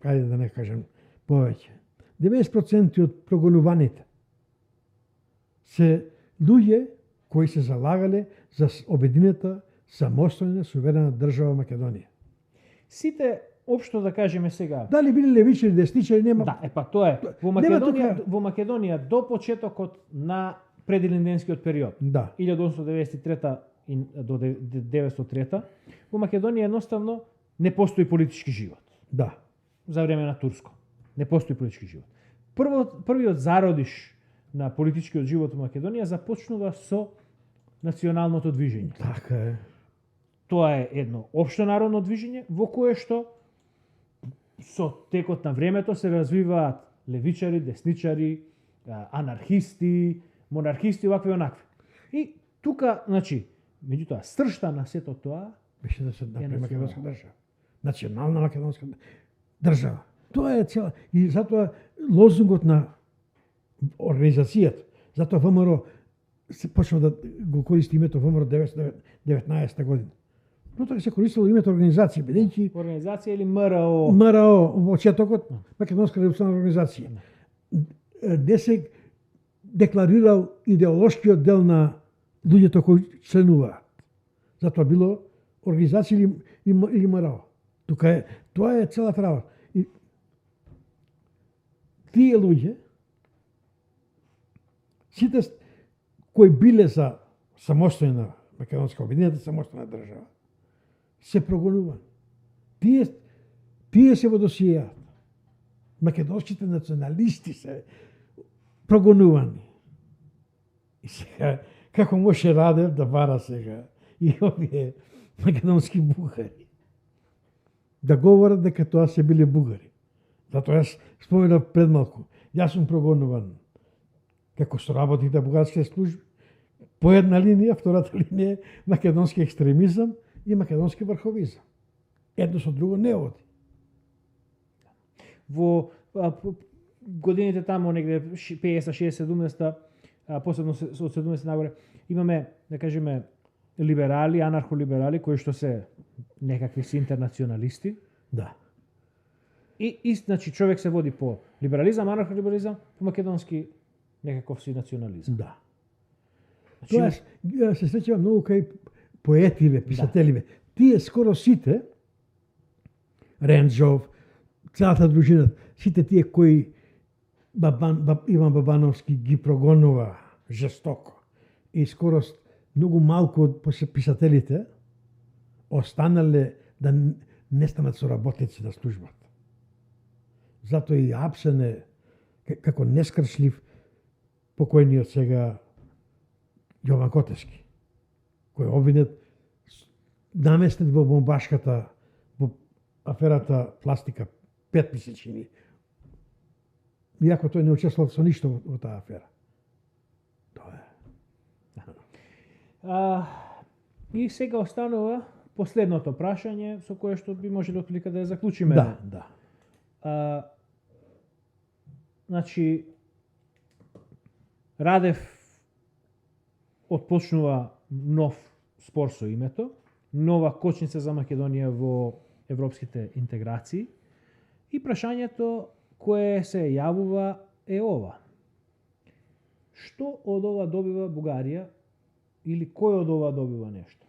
кајде да не кажем повеќе, 90% од прогонуваните се луѓе кои се залагале за обединета, самостојна, суверена држава Македонија. Сите општо да кажеме сега. Дали били левичари, десничари, нема. Да, тоа е. Во Македонија до почетокот на предилинденскиот период. Да. 1893 до 1903 во Македонија едноставно не постои политички живот. Да. За време на Турско. Не постои политички живот. Првиот зародиш на политичкиот живот во Македонија започнува со националното движење. Така е. Тоа е едно општонародно движење во кое што со текот на времето се развиваат левичари, десничари, анархисти, монархисти, овакви и онакви. И тука, значи, меѓутоа, сршта на сето тоа беше да се направи македонска држава. Национална македонска држава. Тоа е цела. И затоа лозунгот на организацијата, затоа ВМРО се почна да го користи името ВМРО 1919 година. Но тоа се користело името организација, бидејќи организација или МРО. МРО во почетокот Македонска револуционарна организација. Не се декларирал идеолошкиот дел на луѓето кои членуваат. Затоа било организација или МРО. Тука е, тоа е целата работа. И тие луѓе, сите кои биле за самостојна македонска обединета самостојна држава, се прогонувани. Тие се во досијата. Македонските националисти се прогонувани. И сега, како може Радев да бара сега и овие македонски бугари да говорат дека тоа се биле бугари. Затоа јас споменав пред малку. Јас сум прогонуван како што работите на бугарските служби. По една линија, втората линија е македонски екстремизам и македонски врховизам. Едно со друго не оди. Во годините тамо негде 50-60-70, посебно од 70 нагоре, имаме, да кажеме, либерали, анархолиберали, кои што се некакви си интернационалисти. Да. И значи човек се води по либерализам, анархолиберализам, по македонски некаков си национализам. Да. Тоа се среќава многу кај поетиве, писателиве. Да. Тие скоро сите, Ренџов, целата дружина, сите тие кои Иван Бабановски ги прогонува жестоко и скоро многу малку од писателите останале да не станат соработници на службата. Затоа и апсен е како нескршлив покојниот сега Јован Котевски, кој обвинет наместен во бомбашката, во аферата пластика 5 месечини. Иако тој не учествувал со ништо во таа афера. Тоа е. И сега останува последното прашање со кое што би можеле отприлика да ја заклучиме. Да, да. Значи, Радев отпочнува нов спор со името, нова кочница за Македонија во европските интеграции и прашањето кое се јавува е ова. Што од ова добива Бугарија или кој од ова добива нешто?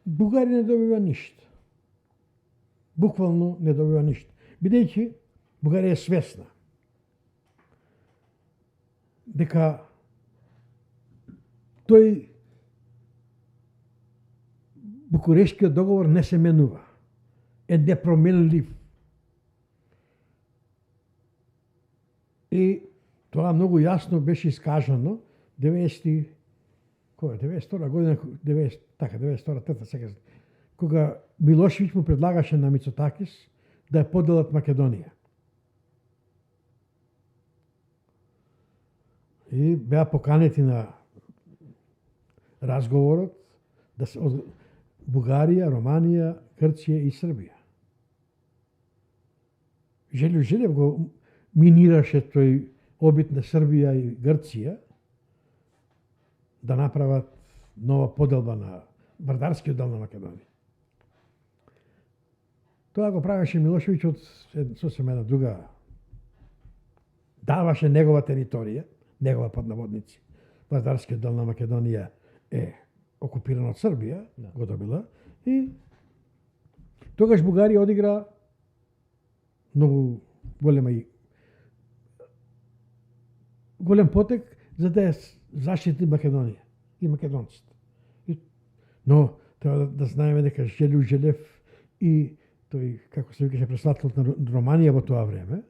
Бугарија не добива ништо. Буквално не добива ништо. Бидејќи Бугарија е свесна дека тој Букурешткиот договор не се менува. Е непроменлив. И тоа многу јасно беше искажано 92 година, 92-3 сега, кога Милошевиќ му предлагаше на Мицотакис да ја поделат Македонија. И беа поканети на разговорот да се од Бугарија, Романија, Грција и Србија. Желјо Желев го минираше тој обид на Србија и Грција да направат нова поделба на вардарскиот дел на Македонија. Тоа го правеше Милошевиќ од сосема една друга, даваше негова територија, негова под наводници. Вардарскиот дел на Македонија е окупиран од Србија, го добила, и тогаш Бугарија одигра многу голем потек за да ја заштити Македонија и македонците. Но треба да знаеме дека Желју Желев и тој, како се викаше, председателот на Романија во тоа време,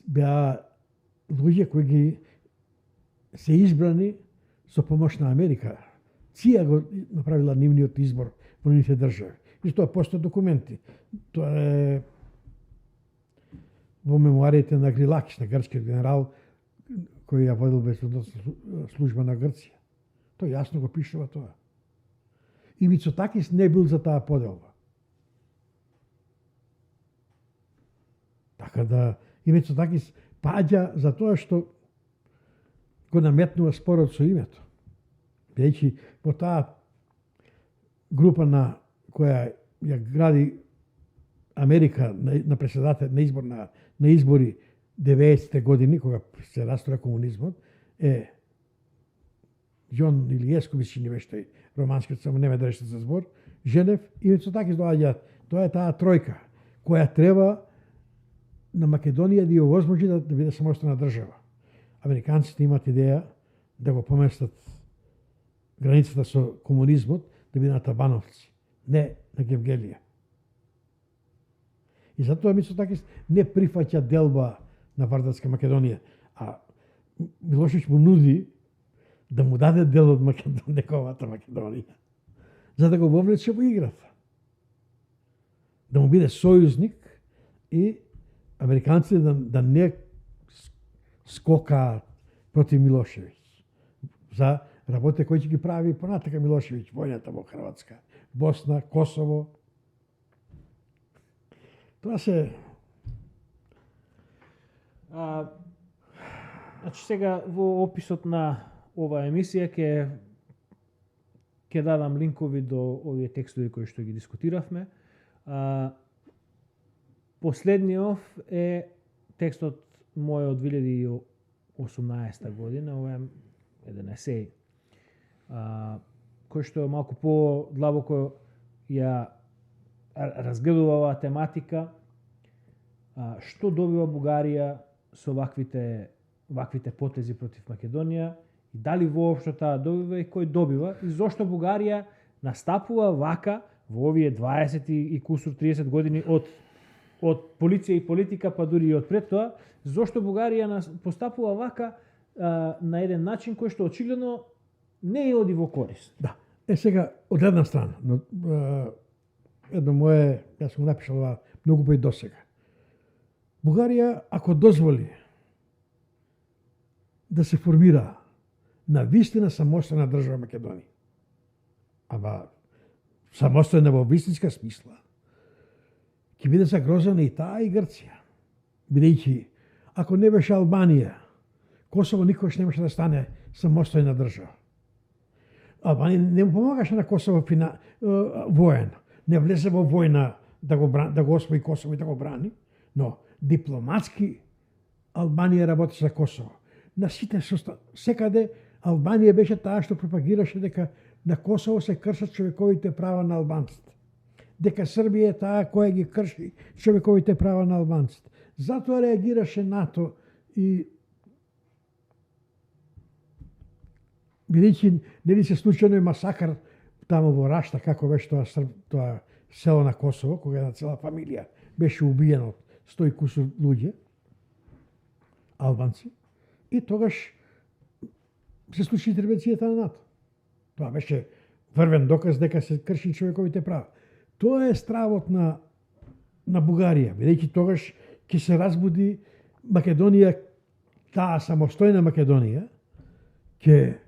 беа луѓе кои ги се избрани со помош на Америка. Ција го направила нивниот избор во нивните држави. И тоа постојат документи. Тоа е во мемуариите на Грилакис, на грчкиот генерал кој ја водил безбедносна служба на Грција. Тој јасно го пишува тоа. И Мицотакис не бил за таа поделба. Така да и Мицотакис паѓа за тоа што го наметнува спорот со името. Бидејќи во таа група на која ја гради Америка на преседател на избор на избори 90-те години кога се растора комунизмот е Ѓон Илијесковиќ ни беше тој романскиот, само не ме држите за збор, Желев и Мицотакис доаѓаат. Тоа е таа тројка која треба на Македонија да ја овозможи да биде самостојна држава. Американците имаат идеја да го поместат границата со комунизмот да биде на Табановци, не на Гевгелија. И затоа Мицотакис не прифаќа делба на Вардарска Македонија, а Милошевиќ му нуди да му даде дел од неговата Македонија, за да го вовлече во играта. Да му биде сојузник и американците да не скокаат против Милошевиќ за работите кои ќе ги прави понатака Милошевиќ, војната во Хрватска, Босна, Косово. Тоа се... Значи сега во описот на оваа емисија ќе дадам линкови до овие текстови кои што ги дискутиравме. Последниот е текстот мој од 2018 година, ова е еден есеј, кој што малку по-длабоко ја разгледува оваа тематика, што добива Бугарија со ваквите потези против Македонија, и дали воопшто таа добива и кој добива, и зошто Бугарија настапува вака во овие 20 и кусур 30 години од полиција и политика, па дури и од пред тоа, зошто Бугарија постапува вака на еден начин кој што очигледно не е оди во корист. Да. Сега, од една страна, но едно мое, јас сум напишал ова многу пои досега. Бугарија, ако дозволи да се формира на вистина самостојна држава Македонија, ама самостојна во вистинска смисла, ќе биде загрозена и таа и Грција. Бидејќи, ако не беше Албанија, Косово никош не може да стане самостојна држава. Албанија не му помагаше на Косово воено. Не влезе во војна да го освои Косово и да го брани, но дипломатски Албанија работеше за Косово. На сите секаде Албанија беше таа што пропагираше дека на Косово се кршат човековите права на албанците. Дека Србија е таа која ги крши човековите права на албанците. Затоа реагираше НАТО и бидејќи нели се случајно е масакар таму во Рашта, како беше тоа село на Косово, кога една цела фамилија беше убиена од 100 и кусур луѓе, албанци, и тогаш се случи интервенцијата на НАТО. Тоа беше врвен доказ дека се крши човековите права. Тоа е стравот на Бугарија, бидејќи тогаш ќе се разбуди Македонија, таа самостојна Македонија, ќе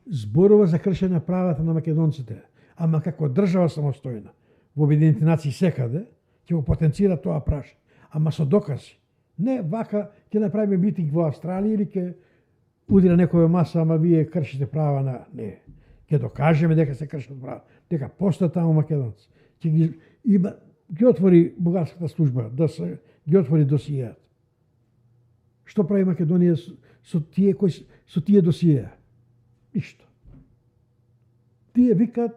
зборува за кршење правата на македонците, ама како држава самостојна, во Обединените нации секаде, ќе го потенцира тоа прашање, ама со докази. Не вака ќе направиме митинг во Австралија или ќе удира некоја маса, ама вие кршите права на... Не. ќе докажеме дека се кршат права, дека постојат таму македонци. Ќе ги отвори бугарската служба, ги отвори досијата. Што прави Македонија со тие досија? Ништо. Тие викат,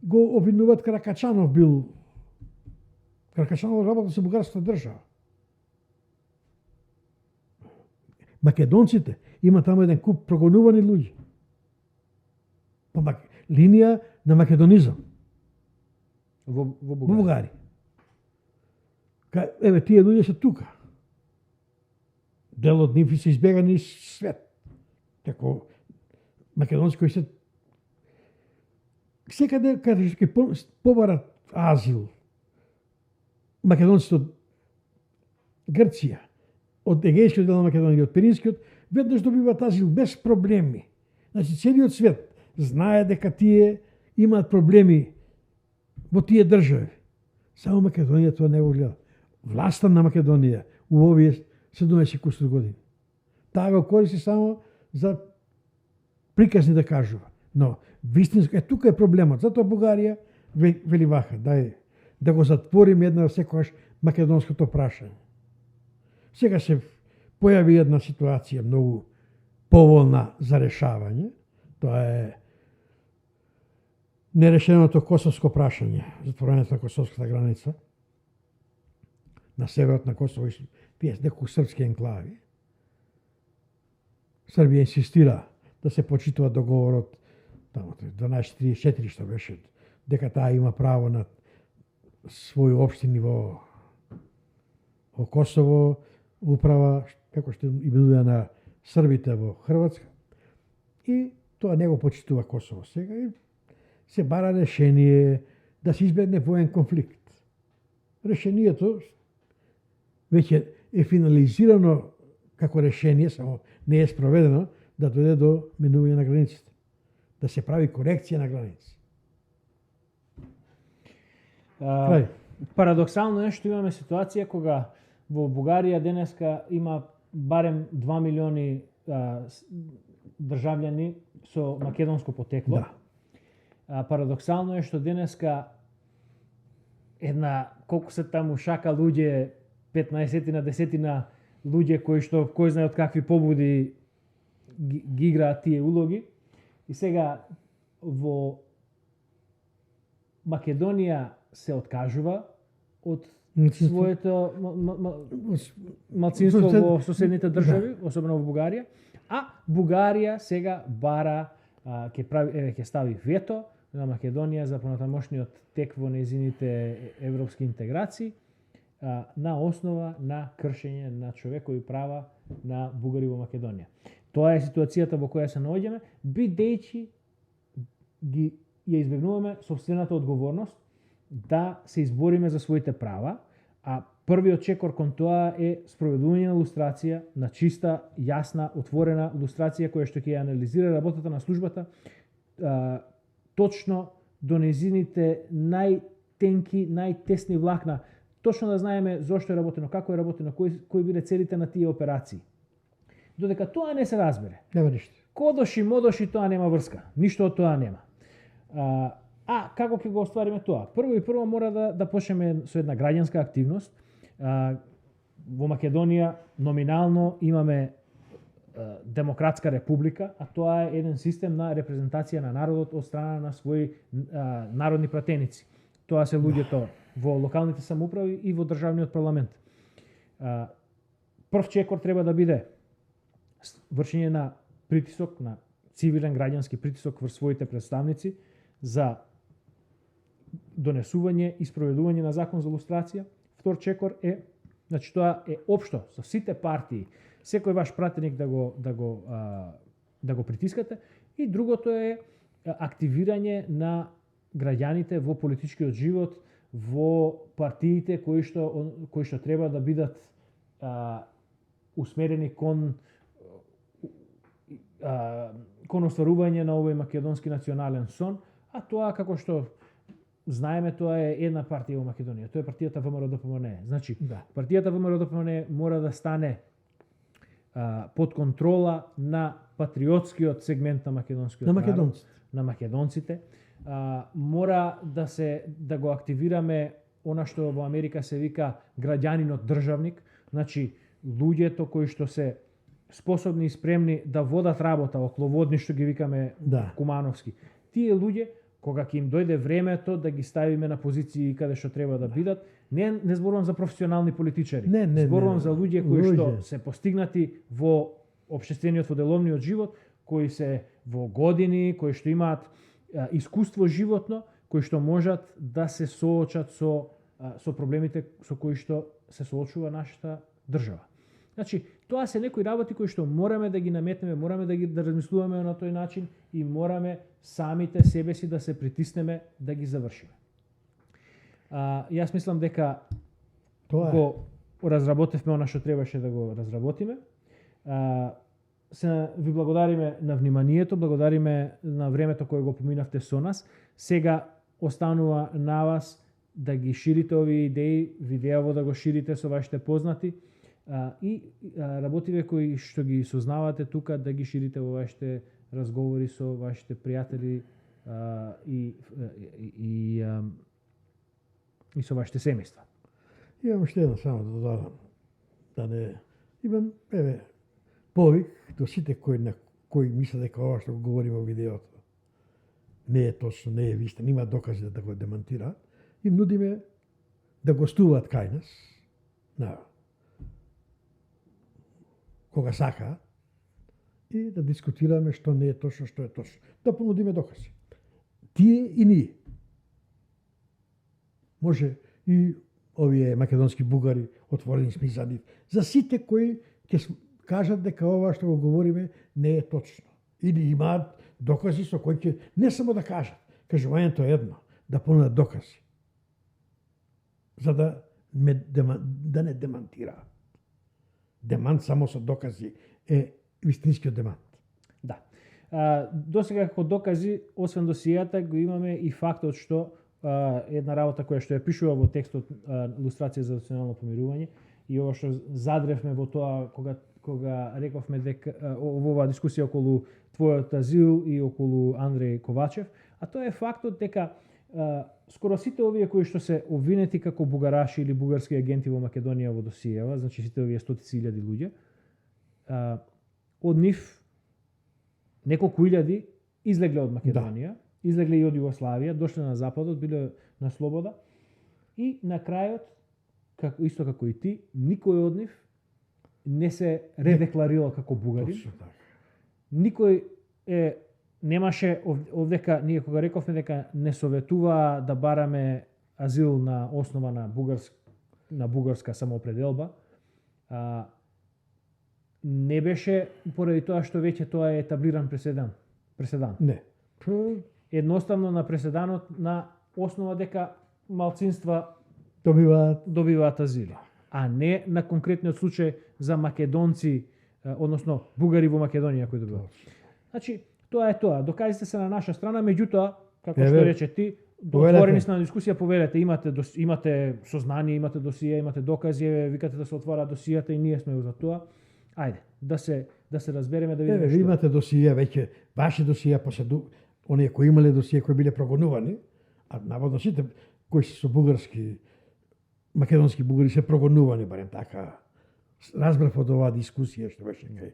го обвинуваат Каракачанов бил. Каракачанов работа со бугарската држава. Македонците има таму еден куп прогонувани луѓе. По линија на македонизам. Во Во Бугарија. Бугарија. Еве, тие луѓе се тука. Дел од нив се избегани из свет. Како македонци кои се секаде каде што ќе побарат азил. Македонците од Грција, од Егејскиот дел на Македонија, од Пиринскиот, веднаш добиваат азил без проблеми. Значи, целиот свет знае дека тие имаат проблеми во тие држави. Само Македонија тоа не го гледа. Власта на Македонија у овие 70 кусур години. Таа го користи само за приказни да кажува. Но вистинско, тука е проблемот. Затоа Бугарија вели вака, дај да го затвориме една секогаш македонското прашање. Сега се појави една ситуација многу поволна за решавање. Тоа е нерешеното косовско прашање, затворањето на косовската граница на северот на Косово и тие неколку српски енклави. Србија инсистира да се почитува договорот таму 1234 што беше, дека таа има право на своји општини во Косово, управа, како што и бидува на србите во Хрватска. И тоа не го почитува Косово сега и се бара решение да се избегне воен конфликт. Решението веќе е финализирано како решение, само не е спроведено, да дојде до менување на границите. Да се прави корекција на граници. Парадоксално е што имаме ситуација кога во Бугарија денеска има барем 2 милиони државјани со македонско потекло. Да. Парадоксално е што денеска една, колку се таму шака луѓе, 15 на 10 на луѓе кои што кој знае од какви побуди ги играат тие улоги. И сега во Македонија се откажува од своето малцинство во соседните држави, особено во Бугарија, а Бугарија сега бара ќе стави вето на Македонија за понатамошниот тек во нејзините европски интеграции на основа на кршење на човекови права на бугари во Македонија. Тоа е ситуацијата во која се наоѓаме, бидејќи ја избегнуваме собствената одговорност да се избориме за своите права, а првиот чекор кон тоа е спроведување на лустрација, на чиста, јасна, отворена лустрација која што ќе анализира работата на службата точно до нејзините најтенки, најтесни влакна, точно да знаеме зошто е работено, како е работено, кои биле целите на тие операции. Додека тоа не се разбере, Нема ништо. кодоши, модоши, тоа нема врска. Ништо од тоа нема. Како ќе го оствариме тоа? Прво мора да почнеме со една граѓанска активност. Во Македонија номинално имаме демократска република, а тоа е еден систем на репрезентација на народот од страна на своји народни пратеници. Тоа се луѓето во локалните самоуправи и во државниот парламент. Прв чекор треба да биде вршење на притисок, на цивилен граѓански притисок врз своите представници за донесување и спроведување на закон за лустрација. Втор чекор е, значи тоа е општо со сите партии, секој ваш пратеник да го притискате, и другото е активирање на граѓаните во политичкиот живот, во партиите кои што треба да бидат усмерени кон остварување на овој македонски национален сон, а тоа, како што знаеме, тоа е една партија во Македонија, тоа е партијата ВМРО-ДПМНЕ. Значи, партијата ВМРО-ДПМНЕ мора да стане под контрола на патриотскиот сегмент на македонскиот На народ, македонците. на македонците. Мора да го активираме она што во Америка се вика граѓанинот државник, значи луѓето кои што се способни и спремни да водат работа, окловодни што ги викаме Да. кумановски. Тие луѓе кога ќе им дојде времето да ги ставиме на позиции каде што треба да бидат, не зборувам за професионални политичари. Не, зборувам за луѓе кои што луѓе. се постигнати во општествениот, во деловниот живот, кои се во години, кои што имаат искуство животно, кои што можат да се соочат со проблемите со кои што се соочува нашата држава. Значи, тоа се некои работи кои што мораме да ги наметнеме, мораме да размислуваме на тој начин и мораме самите себе си да се притиснеме да ги завршиме. Јас мислам дека Тоа е. го разработевме она што требаше да го разработиме. Се ви благодариме на вниманието, благодариме на времето кое го поминавте со нас. Сега останува на вас да ги ширите овие идеи, видеово да го ширите со вашите познати и работиве кои што ги сознавате тука да ги ширите во вашите разговори со вашите пријатели и со вашите семејства. Имам уште едно само да додадам. Да не... Имам, повик до сите кои мислат дека ова што го говорим во видеото не е точно, не е вистина, има докази да го демантира, им нудиме да гостуваат кај нас, кога сака, и да дискутираме што не е точно, што е точно. Да понудиме докази. Тие и ние. Може и овие македонски бугари отворени сме за нив. За сите кои ќе кажат дека ова што го говориме не е точно. Или имаат докази со кои ќе не само да кажат, кажувањето е едно, да понудат докази. За да не демантираат. Демант само со докази е вистинскиот демант. Да. Досега како докази, освен досијата, го имаме и фактот што една работа која што ја пишува во текстот илустрација за национално помирување и ова што задревме во тоа кога рековме дека во оваа дискусија околу твојот азил и околу Андреј Ковачев, а тоа е фактот дека скоро сите овие кои што се обвинети како бугараши или бугарски агенти во Македонија во досиева, значи сите овие стотици илјади луѓе, од нив неколку илјади излегле од Македонија, излегле и од Југославија, дошле на западот, биле на слобода и на крајот, исто како и ти, никој од нив не се редекларирал како бугари. Точно така. Никој немаше овдека, ние кога рековме дека не советуваа да бараме азил на основа на бугарска самоопределба, не беше поради тоа што веќе тоа е етаблиран преседан. Не. Едноставно на преседанот на основа дека малцинства добиваат азили, а не на конкретниот случај за македонци, односно бугари во Македонија кои добиваат. Значи, тоа е тоа. Доказите се на наша страна, меѓутоа, како што рече ти, отворени сме на дискусија, повелете, имате сознание, имате досија, имате докази, викате да се отвора досијата и ние сме за тоа. Ајде, да се разбереме, да видиме што. Имате досија веќе, ваши досија оние кои имале досија кои биле прогонувани, а наводно сите кои се со бугарски, македонски бугари се прогонувани, барем така. Разбрав од оваа дискусија што беше кај.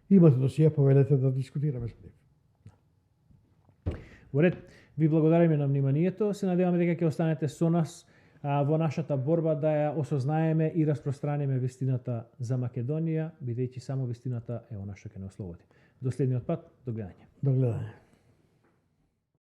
Имате досија, повелете да дискутираме со нив. Во ред, ви благодариме на вниманието, се надеваме дека ќе останете со нас во нашата борба да ја осознаеме и распространиме вистината за Македонија, бидејќи само вистината е она што ќе не ослободи. До следниот пат, до гледање. До гледање.